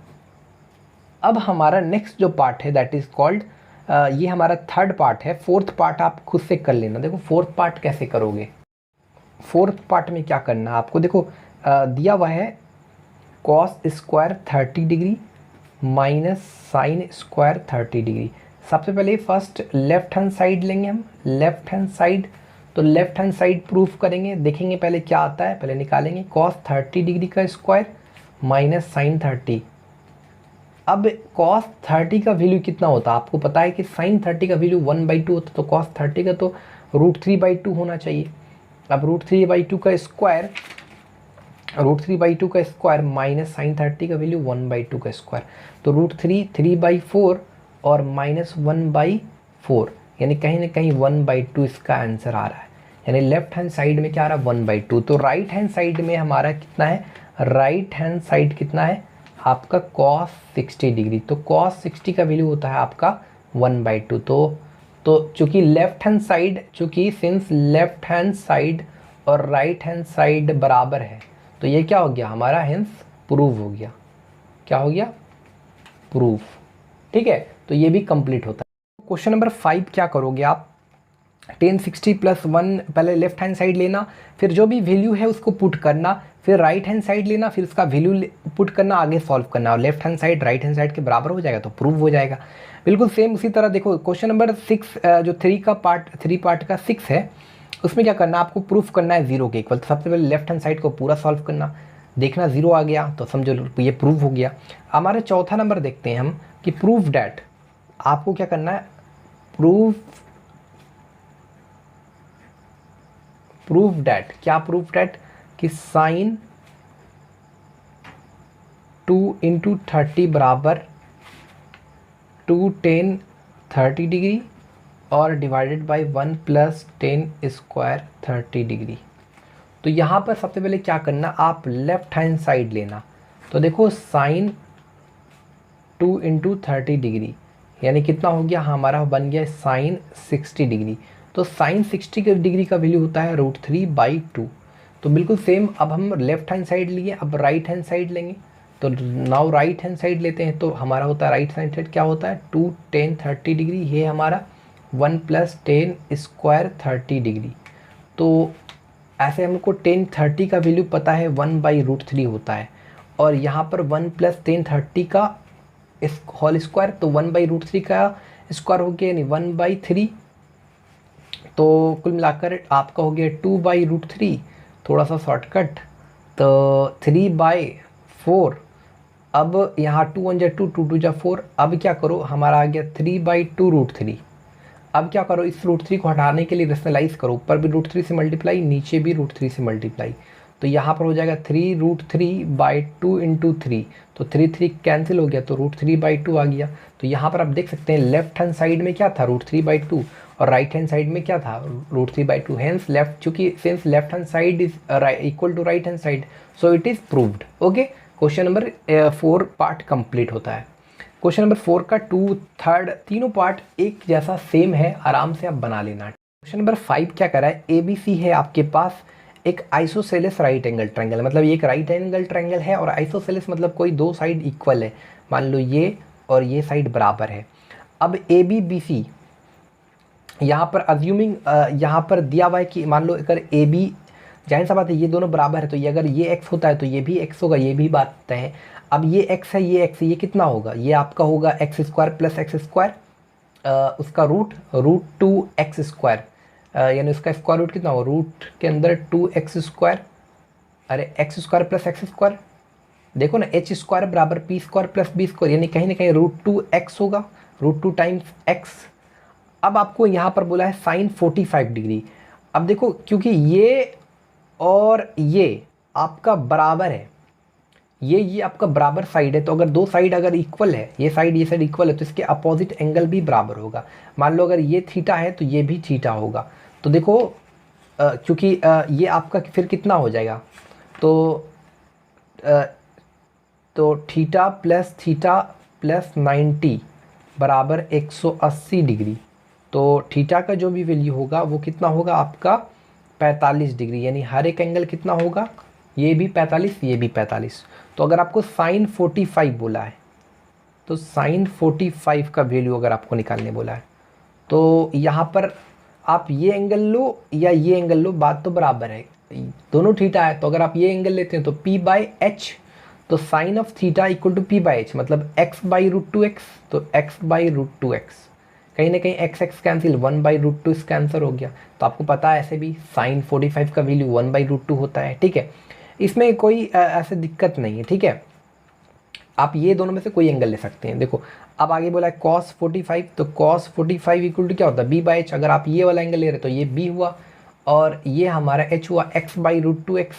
अब हमारा नेक्स्ट जो पार्ट है दैट इज़ कॉल्ड, ये हमारा थर्ड पार्ट है। फोर्थ पार्ट आप खुद से कर लेना। देखो फोर्थ पार्ट कैसे करोगे। फोर्थ पार्ट में क्या करना है आपको, देखो दिया हुआ है cos square 30 degree minus sign square 30 degree. सबसे पहले फर्स्ट लेफ्ट हैंड साइड लेंगे हम, लेफ्ट हैंड साइड। तो लेफ्ट हैंड साइड प्रूफ करेंगे, देखेंगे पहले क्या आता है, पहले निकालेंगे कॉस 30 डिग्री का स्क्वायर माइनस साइन 30। अब कॉस 30 का वैल्यू कितना होता है आपको पता है कि साइन 30 का वैल्यू 1/2 होता है, तो कॉस 30 का तो √3/2 होना चाहिए। अब √3/2 का स्क्वायर, √3/2 का स्क्वायर माइनस साइन 30 का वैल्यू 1/2 का स्क्वायर, तो √3 3/4 और माइनस 1/4, यानी कहीं ना कहीं 1/2 इसका आंसर आ रहा है। यानी लेफ्ट हैंड साइड में क्या आ रहा है 1/2। तो राइट हैंड साइड में हमारा कितना है, राइट हैंड साइड कितना है आपका कॉस 60 डिग्री। तो कॉस 60 का वैल्यू होता है आपका 1/2। तो चूंकि लेफ्ट हैंड साइड, चूंकि सिंस लेफ्ट हैंड साइड और राइट हैंड साइड बराबर है, तो ये क्या हो गया हमारा, हेंस प्रूव हो गया। क्या हो गया, प्रूफ। ठीक है, तो ये भी कंप्लीट होता है। क्वेश्चन नंबर 5 क्या करोगे आप, tan 60 + 1 पहले लेफ्ट हैंड साइड लेना, फिर जो भी वैल्यू है उसको पुट करना, फिर राइट हैंड साइड लेना, फिर उसका वैल्यू पुट करना, आगे सॉल्व करना, और left hand side right hand side के बराबर हो जाएगा तो प्रूव हो जाएगा। बिल्कुल सेम उसी तरह देखो क्वेश्चन नंबर 6 जो 3 पार्ट का 6 है, उसमें क्या करना आपको, प्रूफ करना है 0 के इक्वल। तो सबसे पहले लेफ्ट हैंड साइड को पूरा सॉल्व करना, देखना 0 आ गया तो समझो ये प्रूव हो गया। हमारे चौथा नंबर देखते हैं हम कि प्रूफ डैट, आपको क्या करना है, प्रूफ डैट, क्या प्रूफ डैट कि साइन 2 × 30 बराबर 2 tan 30 डिग्री और divided by 1 + tan square 30 degree. तो यहाँ पर सबसे पहले क्या करना, आप लेफ्ट हैंड साइड लेना। तो देखो साइन 2 × 30 डिग्री यानी कितना हो गया हमारा, बन गया साइन 60 डिग्री। तो साइन 60 डिग्री का वैल्यू होता है √3/2। तो बिल्कुल सेम, अब हम लेफ्ट हैंड साइड लिए, अब राइट हैंड साइड लेंगे। तो नाउ राइट हैंड साइड लेते हैं, तो हमारा होता है राइट हैंड साइड क्या होता है 2 tan 30 डिग्री, ये हमारा 1 + tan स्क्वायर 30 डिग्री। तो ऐसे हमको tan 30 का वैल्यू पता है 1/√3 होता है, और यहाँ पर 1 + tan 30 का होल स्क्वायर, तो 1/√3 का स्क्वायर हो गया यानी 1/3। तो कुल मिलाकर आपका हो गया 2/√3, थोड़ा सा शॉर्टकट, तो 3/4। अब यहाँ 2 1 2 2 2 4। अब क्या करो, हमारा आ गया 3/2√3। अब क्या करो, इस √3 को हटाने के लिए रेशनलाइज करो, ऊपर भी √3 से मल्टीप्लाई, नीचे भी √3 से मल्टीप्लाई। तो यहाँ पर हो जाएगा 3√3/2 × 3, तो 3 कैंसिल हो गया, तो √3/2 आ गया। तो यहाँ पर आप देख सकते हैं लेफ्ट हैंड साइड में क्या था √3/2 और राइट हैंड साइड में क्या था √3/2। हेंस लेफ्ट, चूंकि since left hand side is equal to right hand side, so it is proved. Okay, question number 4 part complete होता है। क्वेश्चन नंबर 4 का 2, 3 तीनों पार्ट एक जैसा सेम है, आराम से आप बना लेना। क्वेश्चन नंबर 5 क्या कर रहा है, ABC है आपके पास एक आइसोसेलेस राइट एंगल ट्रायंगल, मतलब ये एक राइट एंगल ट्रायंगल है, और आइसोसेलेस मतलब कोई दो साइड इक्वल है, मान लो ये और ये साइड बराबर है। अब ABBC यहाँ पर अज्यूमिंग, यहाँ पर दिया हुआ है कि मान लो अगर AB, जाहिर सा बात है ये दोनों बराबर है, तो ये अगर ये x होता है तो ये भी x होगा, ये भी बात तय है। अब ये x है, ये x है, ये कितना होगा, ये आपका होगा x² + x², उसका √2x², यानी उसका स्क्वायर रूट कितना होगा, रूट के अंदर 2x², अरे x² + x², देखो ना h² = p² + b², यानी कहीं ना कहीं √2x होगा, √2 टाइम्स x। अब आपको यहाँ पर बोला है साइन 45 डिग्री। अब देखो क्योंकि ये और ये आपका बराबर है, ये आपका बराबर साइड है, तो अगर दो साइड अगर इक्वल है, ये साइड इक्वल है, तो इसके अपोजिट एंगल भी बराबर होगा। मान लो अगर ये थीटा है तो ये भी थीटा होगा। तो देखो क्योंकि ये आपका फिर कितना हो जाएगा, तो थीटा प्लस 90 बराबर 180 डिग्री। तो थीटा का जो भी वैल्यू होगा वो कितना होगा आपका 45 डिग्री, यानी हर एक एंगल कितना होगा, ये भी 45, ये भी 45। तो अगर आपको साइन 45 बोला है, तो साइन 45 का वैल्यू अगर आपको निकालने बोला है, तो यहाँ पर आप ये एंगल लो या ये एंगल लो, बात तो बराबर है, दोनों थीटा है। तो अगर आप ये एंगल लेते हैं तो p बाई एच, तो sine of theta equal to p by H, मतलब x by root two x, तो x by root two X, कहीं ना कहीं x x cancel, 1 by root two इसका आंसर हो गया। तो आपको पता है ऐसे भी साइन 45 का वैल्यू 1 बाई रूट टू होता है, ठीक है, इसमें कोई ऐसे दिक्कत नहीं है, ठीक है। आप ये दोनों में से कोई एंगल ले सकते हैं। देखो अब आगे बोला है cos 45, तो cos 45 इक्वल टू क्या होता है, b बाई एच। अगर आप ये वाला एंगल ले रहे तो ये b हुआ, और ये हमारा h हुआ x by root two x,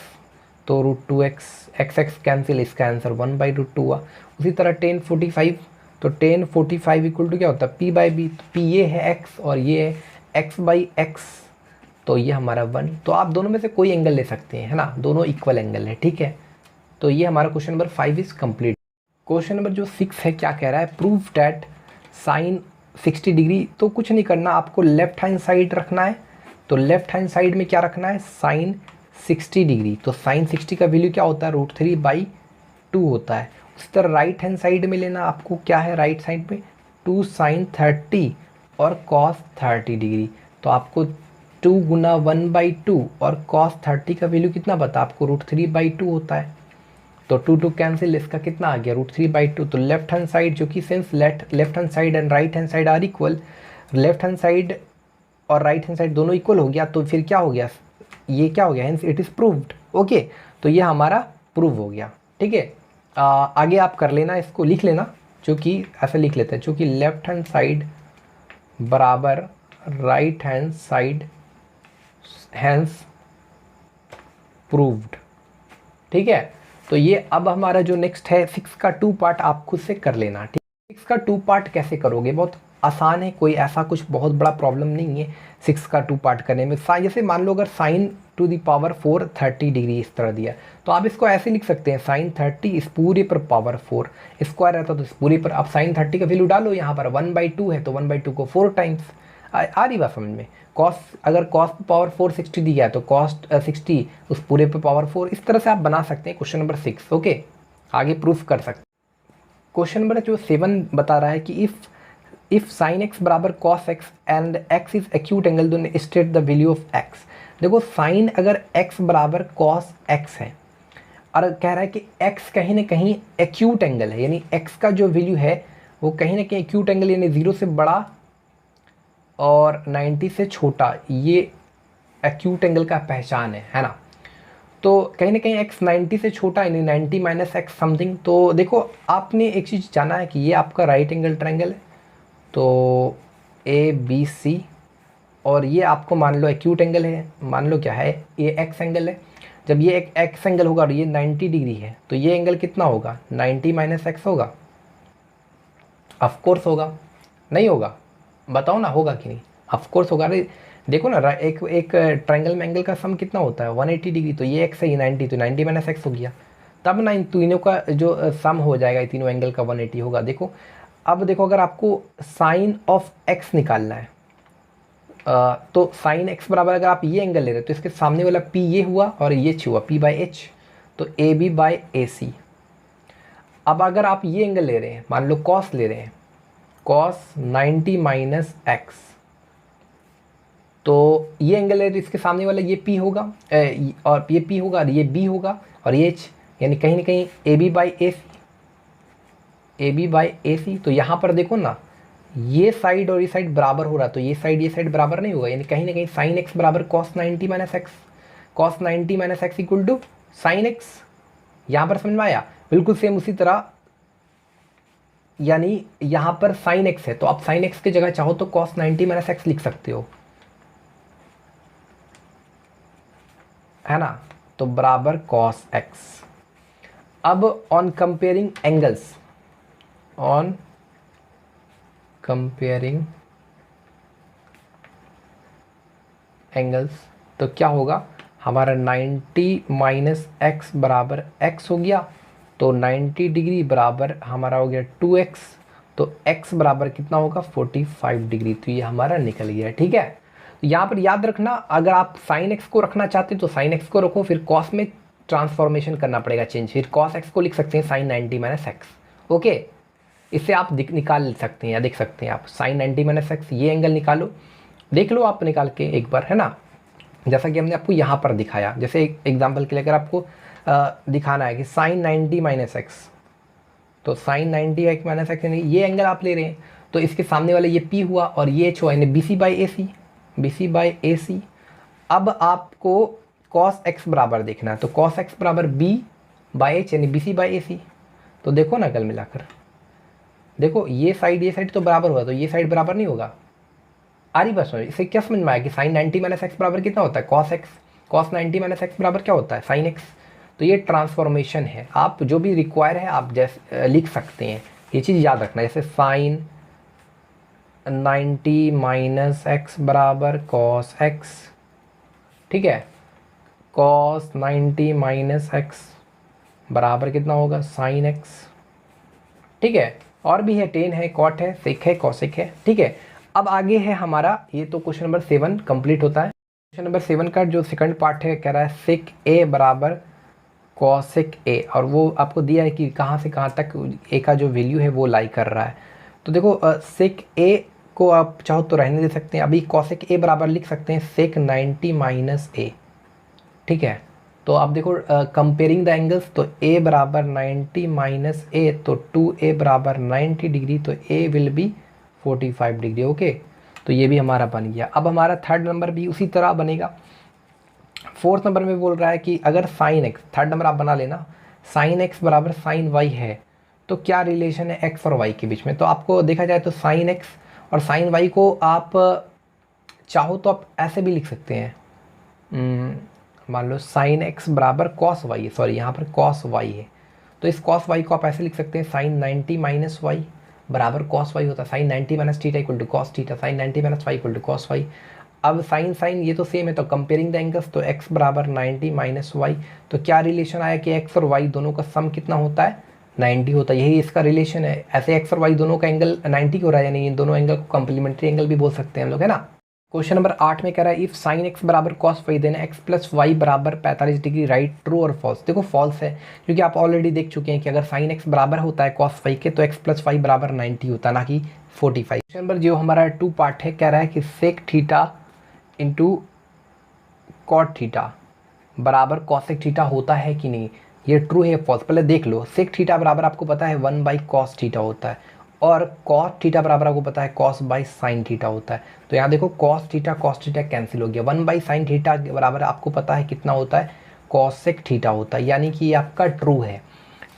तो root two x, x x cancel, इसका आंसर 1 बाई रूट टू हुआ। उसी तरह tan 45, तो tan 45 इक्वल टू क्या होता है, p बाई b, तो p ये है x और ये है x बाई x, तो ये हमारा 1। तो आप दोनों में से कोई एंगल ले सकते हैं, है ना, दोनों इक्वल एंगल है, ठीक है। तो ये हमारा question number 5 is complete. Question number जो 6 है, क्या कह रहा है, प्रूव डैट साइन 60 डिग्री। तो कुछ नहीं करना, आपको लेफ्ट हैंड साइड रखना है। तो लेफ्ट हैंड साइड में क्या रखना है, साइन 60 डिग्री। तो साइन 60 का वैल्यू क्या होता है, √3/2 होता है। उसी तरह राइट हैंड साइड में लेना आपको, क्या है राइट साइड में, 2 साइन 30 और कॉस 30 डिग्री। तो आपको 2 गुना 1/2 और कॉस 30 का वैल्यू कितना पता आपको, √3/2 होता है। तो 2 कैंसिल, इसका कितना आ गया, √3/2। तो लेफ्ट हैंड साइड, जो कि since left hand side and right hand side are equal, left hand side और राइट हैंड साइड दोनों इक्वल हो गया, तो फिर क्या हो गया, ये क्या हो गया, hence it is proved. Okay, तो ये हमारा प्रूव हो गया, ठीक है। आगे आप कर लेना, इसको लिख लेना, जो कि ऐसे लिख लेते हैं, जो कि लेफ्ट हैंड साइड बराबर right hand side, hence proved, ठीक है। तो ये अब हमारा जो नेक्स्ट है 6 का 2 पार्ट आप खुद से कर लेना, ठीक है। 6 का 2 पार्ट कैसे करोगे, बहुत आसान है, कोई ऐसा कुछ बहुत बड़ा प्रॉब्लम नहीं है 6 का 2 पार्ट करने में। जैसे मान लो अगर sign to the power 4 30 degree इस तरह दिया, तो आप इसको ऐसे लिख सकते हैं, साइन 30 इस पूरे पर पावर 4, स्क्वायर रहता तो इस पूरे पर, आप साइन 30 का वैल्यू डालो, यहाँ पर 1/2 है तो 1/2 को 4 टाइम्स, आ रही बात समझ में। कॉस, अगर कॉस पावर 4 60 दिया है तो कॉस 60 उस पूरे पे पावर 4, इस तरह से आप बना सकते हैं क्वेश्चन नंबर 6। ओके, आगे प्रूफ कर सकते हैं। क्वेश्चन नंबर जो 7 बता रहा है कि इफ साइन एक्स बराबर cos X and X is acute angle, then state the value of X. देखो साइन अगर एक्स बराबर कॉस एक्स है और कह रहा है कि एक्स कहीं ना कहीं एक्यूट एंगल है, यानी एक्स का जो वैल्यू है वो कहीं ना कहीं एक्यूट एंगल, यानी 0 से बड़ा और 90 से छोटा, ये एक्यूट एंगल का पहचान है ना। तो कहीं ना कहीं x 90 से छोटा, यानी 90 माइनस एक्स समथिंग। तो देखो आपने एक चीज़ जाना है कि ये आपका राइट एंगल ट्रायंगल है, तो ABC, और ये आपको मान लो एक्यूट एंगल है, मान लो क्या है, ये x एंगल है। जब ये एक x एंगल होगा और ये 90 डिग्री है, तो ये एंगल कितना होगा, 90 माइनस एक्स होगा, ऑफकोर्स होगा, नहीं होगा, बताओ ना, होगा कि नहीं, ऑफकोर्स होगा। अरे देखो ना, एक ट्रायंगल में एंगल का सम कितना होता है, 180 डिग्री, तो ये x है, ये 90, तो 90 माइनस एक्स हो गया, तब ना इन तीनों का जो सम हो जाएगा, तीनों एंगल का 180 होगा। देखो अब देखो, अगर आपको साइन ऑफ x निकालना है, तो साइन x बराबर, अगर आप ये एंगल ले रहे हो तो इसके सामने वाला p ये हुआ और ये हुआ p बाई एच, तो AB बाई AC। अब अगर आप ये एंगल ले रहे हैं, मान लो कॉस ले रहे हैं, कॉस 90 माइनस एक्स, तो ये एंगल है तो इसके सामने वाला ये P होगा, और ये P होगा और ये B होगा और ये H, यानी कहीं ना कहीं AB बाई AC। तो यहाँ पर देखो ना, ये साइड और ये साइड बराबर हो रहा, तो ये साइड बराबर नहीं होगा, यानी कहीं ना कहीं साइन एक्स बराबर cos 90 minus X, cos 90 minus X equal to sine X. यहाँ पर समझ में आया, बिल्कुल सेम उसी तरह, यानी यहाँ पर साइन एक्स है तो आप साइन एक्स की जगह चाहो तो कॉस 90 माइनस एक्स लिख सकते हो, है ना, तो बराबर कॉस एक्स। अब on comparing angles, on comparing angles, तो क्या होगा हमारा 90 माइनस एक्स बराबर एक्स हो गया, तो 90 डिग्री बराबर हमारा हो गया 2x, तो x बराबर कितना होगा 45 डिग्री, तो ये हमारा निकल गया, ठीक है। यहाँ पर याद रखना, अगर आप साइन एक्स को रखना चाहते हैं तो साइन एक्स को रखो, फिर कॉस में ट्रांसफॉर्मेशन करना पड़ेगा चेंज, फिर कॉस एक्स को लिख सकते हैं साइन 90 माइनस एक्स। ओके, इससे आप निकाल सकते हैं या देख सकते हैं आप साइन 90 माइनस एक्स, ये एंगल निकालो, देख लो आप निकाल के एक बार, है ना, जैसा कि हमने आपको यहाँ पर दिखाया। जैसे एक एग्जाम्पल के लिए अगर आपको दिखाना है कि साइन 90 माइनस एक्स, तो साइन 90 एक्स माइनस एक्स यानी ये एंगल आप ले रहे हैं, तो इसके सामने वाले ये पी हुआ और ये एच हुआ, यानी B C by A C, B C by A C. अब आपको कॉस एक्स बराबर देखना है, तो कॉस एक्स बराबर बी बाई एच यानी B C by A C. तो देखो ना कल मिलाकर, देखो ये साइड तो बराबर हुआ, तो ये साइड बराबर नहीं होगा। आ रही बस में, इसे क्या समझ में आया कि साइन 90 माइनस एक्स बराबर कितना होता है, cos x, cos 90 minus x बराबर क्या होता है, साइन एक्स। तो ये ट्रांसफॉर्मेशन है, आप जो भी रिक्वायर है आप जैसे लिख सकते हैं, ये चीज़ याद रखना। जैसे साइन 90 माइनस एक्स बराबर कॉस एक्स, ठीक है, कॉस 90 माइनस एक्स बराबर कितना होगा, साइन एक्स, ठीक है। और भी है, टेन है, कॉट है, सेक है, कॉसेक है, ठीक है। अब आगे है हमारा, ये तो क्वेश्चन नंबर 7 कंप्लीट होता है। क्वेश्चन नंबर 7 का जो सेकंड पार्ट है, कह रहा है सेक ए बराबर कॉसेक ए, और वो आपको दिया है कि कहाँ से कहाँ तक ए का जो वैल्यू है वो लाई कर रहा है। तो देखो सेक ए को आप चाहो तो रहने दे सकते हैं, अभी कॉसेक ए बराबर लिख सकते हैं सेक 90 माइनस ए, ठीक है। तो आप देखो कंपेयरिंग द एंगल्स, तो a बराबर 90 माइनस ए, तो 2a बराबर 90 डिग्री, तो a will be 45 degree. Okay, तो ये भी हमारा बन गया। अब हमारा थर्ड नंबर भी उसी तरह बनेगा। फोर्थ नंबर में बोल रहा है कि अगर साइन एक्स, थर्ड नंबर आप बना लेना, साइन एक्स बराबर साइन वाई है, तो क्या रिलेशन है एक्स और वाई के बीच में। तो आपको देखा जाए तो साइन एक्स और साइन वाई को आप चाहो तो आप ऐसे भी लिख सकते हैं, मान लो साइन एक्स बराबर कॉस वाई है, सॉरी यहाँ पर कॉस वाई है, तो इस कॉस वाई को आप ऐसे लिख सकते हैं साइन 90 माइनस वाई बराबर कॉस वाई होता है, sine 90 minus theta equal to cos theta, sine 90 minus Y equal to cos Y. अब साइन साइन ये तो सेम है, तो कंपेयरिंग द एंगल्स, तो एक्स बराबर 90 माइनस वाई, तो क्या रिलेशन आया कि एक्स और वाई दोनों का सम कितना होता है, 90 होता है, यही इसका रिलेशन है। ऐसे एक्स और वाई दोनों का एंगल 90 हो रहा है, यानी इन दोनों एंगल को कम्प्लीमेंट्री एंगल भी बोल सकते हैं हम लोग, है ना। क्वेश्चन नंबर 8 में कह रहा है इफ साइन एक्स बराबर cos Y then X plus Y बराबर 45 डिग्री, राइट ट्रू और फॉल्स। देखो फॉल्स है, क्योंकि आप ऑलरेडी देख चुके हैं कि अगर साइन एक्स बराबर होता है कॉस वाई के, तो एक्स प्लस वाई बराबर 90 होता है, ना कि 45। क्वेश्चन नंबर जो हमारा 2 पार्ट है, कह रहा है कि sec theta into cot theta बराबर कॉसेक थीटा होता है कि नहीं, ये ट्रू है फॉल्स। पहले देख लो, सेक थीटा बराबर आपको पता है 1 बाई कॉस थीटा होता है, और कॉस थीटा बराबर आपको पता है कॉस बाई साइन थीटा होता है। तो यहाँ देखो कॉस थीटा कैंसिल हो गया, 1 बाई साइन थीटा बराबर आपको पता है कितना होता है, कॉसेक थीटा होता है, यानी कि ये आपका ट्रू है,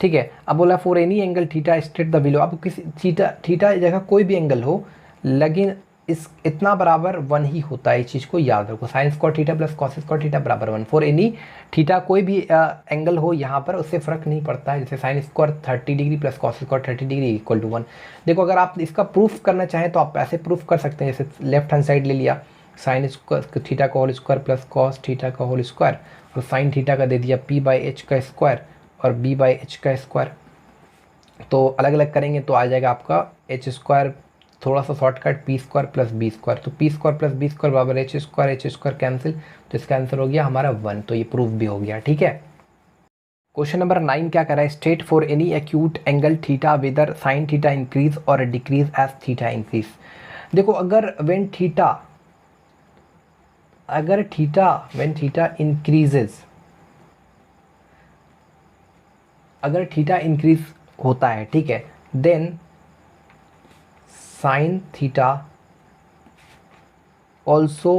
ठीक है। अब बोला for any angle theta straight the below, अब किसी थीटा जगह कोई भी एंगल हो, लेकिन इस इतना बराबर 1 ही होता है, इस चीज़ को याद रखो, sign square theta plus cos square theta बराबर 1 फॉर एनी थीटा, कोई भी एंगल हो यहाँ पर उससे फ़र्क नहीं पड़ता है। जैसे sine square 30 degree plus cos square 30 degree equal to 1। देखो अगर आप इसका प्रूफ करना चाहें तो आप ऐसे प्रूफ कर सकते हैं, जैसे लेफ्ट हैंड साइड ले लिया, साइन स्क्वायर थीटा का whole square plus cos theta का होल स्क्वायर, और साइन थीटा का दे दिया p बाई एच का स्क्वायर और b बाई एच का स्क्वायर। तो अलग अलग करेंगे तो आ जाएगा आपका एच स्क्वायर, थोड़ा सा shortcut P square plus B square, तो P square plus B square बराबर एच स्क्वायर कैंसिल, तो इसका आंसर हो गया हमारा 1, तो ये प्रूफ भी हो गया, ठीक है। क्वेश्चन नंबर 9 क्या कर रहा है, state for any acute angle theta whether sine theta increase और डिक्रीज एज थीटा इंक्रीज। देखो अगर व्हेन थीटा इंक्रीजेज, अगर थीटा इंक्रीज होता है, ठीक है, देन साइन थीटा ऑल्सो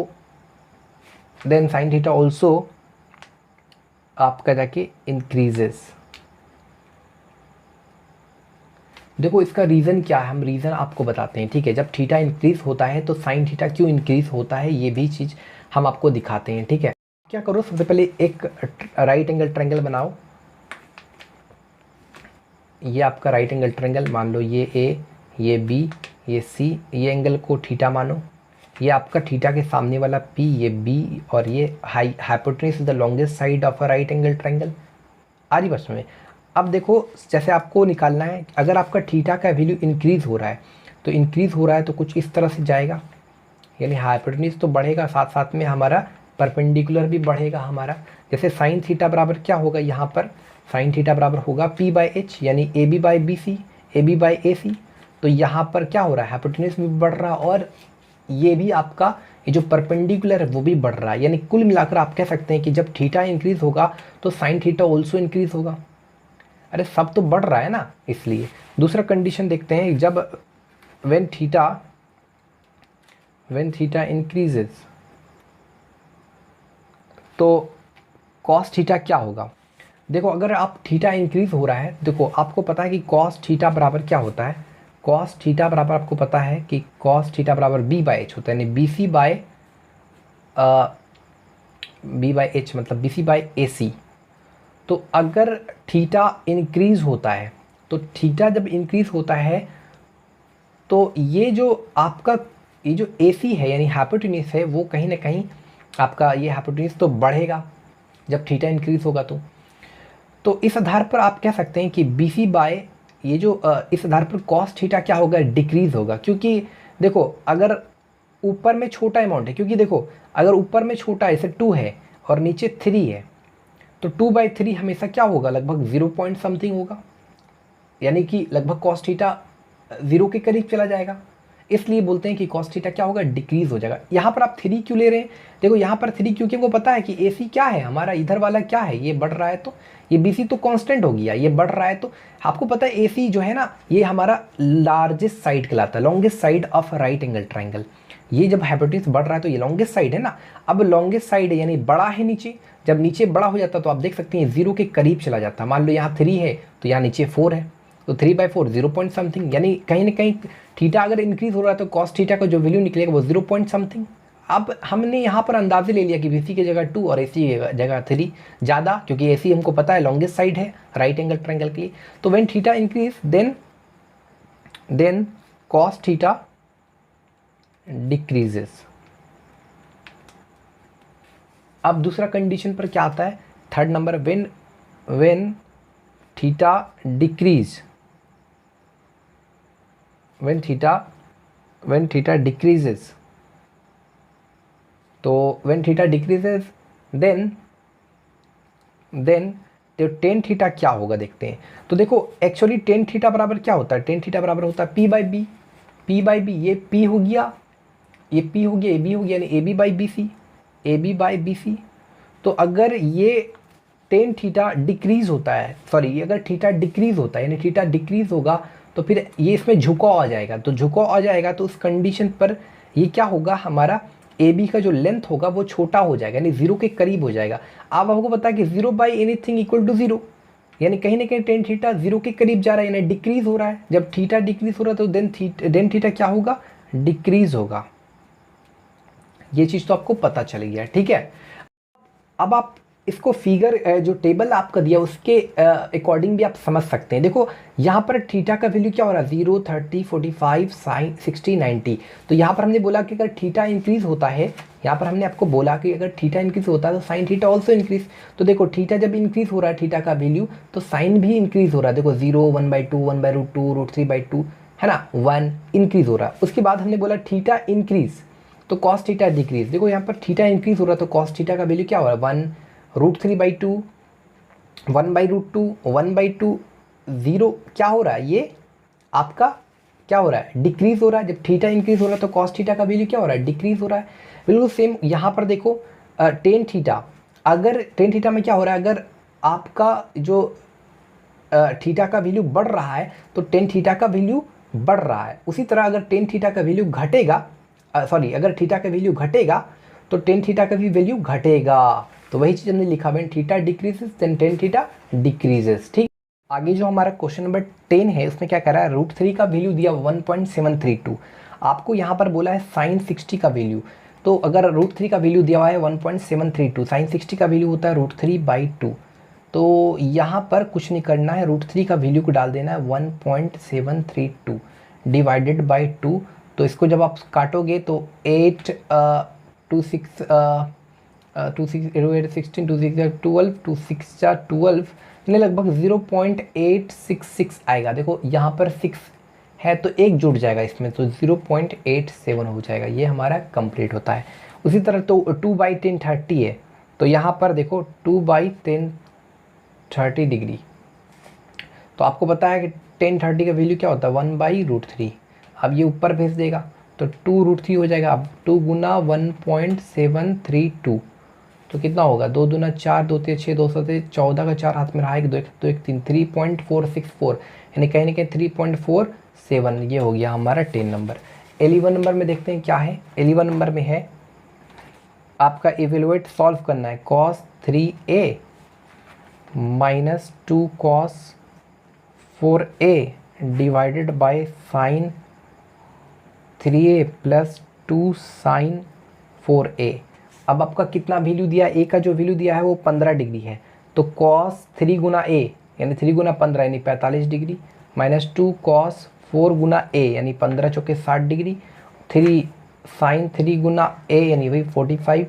आपका जाके इंक्रीजेस। देखो इसका रीज़न क्या है, हम रीज़न आपको बताते हैं, ठीक है। जब थीटा इंक्रीज होता है तो साइन थीटा क्यों इंक्रीज होता है, ये भी चीज़ हम आपको दिखाते हैं, ठीक है। क्या करो, सबसे पहले एक राइट एंगल ट्रायंगल बनाओ, ये आपका राइट एंगल ट्रायंगल, मान लो ये ए, ये बी, ये सी, ये एंगल को थीटा मानो, ये आपका थीटा के सामने वाला पी, ये बी, और ये hypotenuse is the longest side of a right angle triangle. आ रही बस में। अब देखो जैसे आपको निकालना है, अगर आपका थीटा का वैल्यू इंक्रीज़ हो रहा है, तो इंक्रीज़ हो रहा है तो कुछ इस तरह से जाएगा, यानी हाइपोटेन्यूज तो बढ़ेगा, साथ साथ में हमारा परपेंडिकुलर भी बढ़ेगा हमारा। जैसे साइन थीटा बराबर क्या होगा, यहाँ पर साइन थीटा बराबर होगा पी बाई एच, यानी A B by B C, A B by A C. तो यहाँ पर क्या हो रहा है, हाइपोटेन्यूज भी बढ़ रहा है और ये भी आपका ये जो परपेंडिकुलर है वो भी बढ़ रहा है। यानी कुल मिलाकर आप कह सकते हैं कि जब थीटा इंक्रीज होगा तो साइन थीटा ऑल्सो इंक्रीज होगा। अरे सब तो बढ़ रहा है ना, इसलिए। दूसरा कंडीशन देखते हैं, जब व्हेन थीटा इंक्रीजेज तो कॉस थीटा क्या होगा। देखो अगर आप थीटा इंक्रीज हो रहा है, देखो आपको पता है कि कॉस थीटा बराबर क्या होता है, कॉस थीटा बराबर आपको पता है कि कॉस थीटा बराबर बी बाई एच होता है, यानी बी सी बाय एच, मतलब बी सी बाय ए सी। तो अगर थीटा इंक्रीज होता है, तो थीटा जब इंक्रीज होता है तो ये जो आपका ये जो ए सी है यानी हाइपोटेन्यूज है, वो कहीं ना कहीं आपका ये हाइपोटेन्यूज तो बढ़ेगा जब थीटा इंक्रीज होगा। तो इस आधार पर आप कह सकते हैं कि बी सी बाय ये जो इस आधार पर कॉस थीटा क्या होगा, डिक्रीज होगा। क्योंकि देखो अगर ऊपर में छोटा अमाउंट है, क्योंकि देखो अगर ऊपर में छोटा जैसे 2 है और नीचे 3 है, तो 2/3 हमेशा क्या होगा, लगभग 0 पॉइंट समथिंग होगा, यानी कि लगभग कॉस थीटा 0 के करीब चला जाएगा। इसलिए बोलते हैं कि कॉस थीटा क्या होगा, डिक्रीज हो जाएगा। यहाँ पर आप 3 क्यों ले रहे हैं, देखो यहाँ पर 3 क्योंकि हमको पता है कि ए सी क्या है हमारा, इधर वाला क्या है, ये बढ़ रहा है तो ये बी सी तो कांस्टेंट हो गया, ये बढ़ रहा है। तो आपको पता है ए सी जो है ना, ये हमारा लार्जेस्ट साइड कहलाता है, longest side of right angle triangle. ये जब हाइपोटेन्यूज बढ़ रहा है तो ये लॉन्गेस्ट साइड है ना। अब लॉन्गेस्ट साइड है यानी बड़ा है नीचे, जब नीचे बड़ा हो जाता है तो आप देख सकते हैं 0 के करीब चला जाता है। मान लो यहाँ 3 है तो यहाँ नीचे 4 है, तो 3/4 0 पॉइंट समथिंग, यानी कहीं ना कहीं थीटा अगर इंक्रीज हो रहा है तो कॉस थीटा का जो वैल्यू निकलेगा वो 0 पॉइंट समथिंग। अब हमने यहाँ पर अंदाजे ले लिया कि बी सी की जगह 2 और ए सी की जगह 3 ज़्यादा, क्योंकि ए सी हमको पता है लॉन्गेस्ट साइड है राइट एंगल ट्रायंगल के लिए। तो when theta increase then cos theta decreases. अब दूसरा कंडीशन पर क्या आता है, third number, when theta decrease, when theta decreases, तो when theta decreases then तो टेन थीटा क्या होगा देखते हैं। तो देखो एक्चुअली टेन थीटा बराबर क्या होता है, टेन थीटा बराबर होता है पी बाई बी, ये पी हो गया, ये पी हो गया, ए बी हो गया, यानी A B by B C. तो अगर ये टेन थीटा डिक्रीज होता है, सॉरी अगर थीटा डिक्रीज होता है यानी थीटा डिक्रीज होगा तो फिर ये इसमें झुकाव आ जाएगा, तो झुकाव आ जाएगा तो उस कंडीशन पर ये क्या होगा, हमारा ए बी का जो लेंथ होगा वो छोटा हो जाएगा, यानी 0 के करीब हो जाएगा। अब आपको पता है कि 0 बाई एनीथिंग इक्वल टू 0, यानी कहीं ना कहीं टेन थीटा 0 के करीब जा रहा है, यानी डिक्रीज हो रहा है। जब थीटा डिक्रीज हो रहा है तो देन थीटा क्या होगा, डिक्रीज होगा। ये चीज़ तो आपको पता चल गया, ठीक है। अब आप इसको फिगर जो टेबल आपका दिया उसके अकॉर्डिंग भी आप समझ सकते हैं। देखो यहाँ पर थीटा का वैल्यू क्या हो रहा है, 0, 30, 45, 60, 90। तो यहाँ पर हमने बोला कि अगर थीटा इंक्रीज होता है, यहाँ पर हमने आपको बोला कि अगर थीटा इंक्रीज होता है तो साइन थीटा ऑल्सो इंक्रीज। तो देखो थीटा जब इंक्रीज हो रहा है थीटा का वैल्यू, तो साइन भी इंक्रीज हो रहा है। देखो 0, 1/2, 1/√2, √3/2 है ना, 1 इंक्रीज हो रहा है। उसके बाद हमने बोला थीटा इंक्रीज तो कॉस थीटा डिक्रीज। देखो यहाँ पर थीटा इंक्रीज हो रहा है तो कॉस थीटा का वैल्यू क्या हो रहा है, 1√3/2, 1/√2, 1/2, 0 क्या हो रहा है, ये आपका क्या हो रहा है, डिक्रीज हो रहा है। जब थीटा इंक्रीज हो रहा है तो कॉस थीटा का वैल्यू क्या हो रहा है, डिक्रीज हो रहा है। बिल्कुल सेम यहाँ पर देखो टेन थीटा, अगर टेन थीटा में क्या हो रहा है, अगर आपका जो थीटा का वैल्यू बढ़ रहा है तो टेन थीटा का वैल्यू बढ़ रहा है। उसी तरह अगर टेन थीटा का वैल्यू घटेगा, सॉरी अगर थीटा का वैल्यू घटेगा तो टेन थीटा का भी वैल्यू घटेगा। तो वही चीज़ हमने लिखा है, theta decreases then tan theta decreases, ठीक। आगे जो हमारा क्वेश्चन नंबर 10 है उसमें क्या कर रहा है, √3 का वैल्यू दिया 1.732, आपको यहाँ पर बोला है साइन 60 का वैल्यू। तो अगर √3 का वैल्यू दिया हुआ है 1.732, साइन 60 का वैल्यू होता है √3/2। तो यहाँ पर कुछ नहीं करना है, √3 का वैल्यू को डाल देना है 1.732 डिवाइडेड बाई 2। तो इसको जब आप काटोगे तो 8 2 6 2 6 8 16 2 6 12 2 6 12 यानी लगभग 0.866 आएगा। देखो यहाँ पर 6 है तो एक जुड़ जाएगा इसमें, तो 0.87 हो जाएगा, ये हमारा कंप्लीट होता है। उसी तरह तो 2/10 30 है, तो यहाँ पर देखो 2/10 30 डिग्री, तो आपको पता है कि 10 30 का वैल्यू क्या होता है 1/√3। अब ये ऊपर भेज देगा तो 2√3 हो जाएगा। अब 2 गुना 1.732, तो कितना होगा 2 दूना 4, 2 3 6, 2 7 14 का 4 हाथ में रहा, 1 2 1 2 1 3, 3.464, यानी कहीं ना कहीं 3.47, ये हो गया हमारा 10 नंबर। 11 नंबर में देखते हैं क्या है। 11 नंबर में है आपका इवेलुएट सॉल्व करना है cos 3a minus 2 cos 4a divided by sine 3a plus 2 sine 4a। अब आपका कितना वैल्यू दिया, a का जो वैल्यू दिया है वो 15 डिग्री है, तो cos 3 गुना a यानी 3 गुना 15 यानी 45 degree, minus 2 cos 4 Guna a यानी 15 चौके 60 डिग्री, 3 साइन 3 गुना a यानी वही 45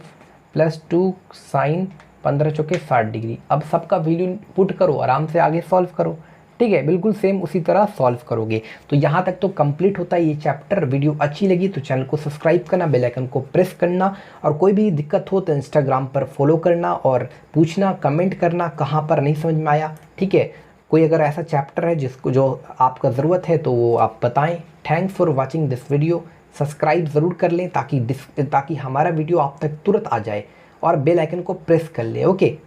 प्लस 2 साइन 15 चौके 60 डिग्री। अब सबका वैल्यू पुट करो, आराम से आगे सॉल्व करो, ठीक है, बिल्कुल सेम उसी तरह सॉल्व करोगे। तो यहाँ तक तो कंप्लीट होता है ये चैप्टर। वीडियो अच्छी लगी तो चैनल को सब्सक्राइब करना, बेल आइकन को प्रेस करना, और कोई भी दिक्कत हो तो इंस्टाग्राम पर फॉलो करना और पूछना, कमेंट करना कहाँ पर नहीं समझ में आया, ठीक है। कोई अगर ऐसा चैप्टर है जिसको जो आपका ज़रूरत है तो वो आप बताएं। Thanks for watching this video. Subscribe ज़रूर कर लें ताकि हमारा वीडियो आप तक तुरंत आ जाए, और बेल आइकन को प्रेस कर लें। ओके।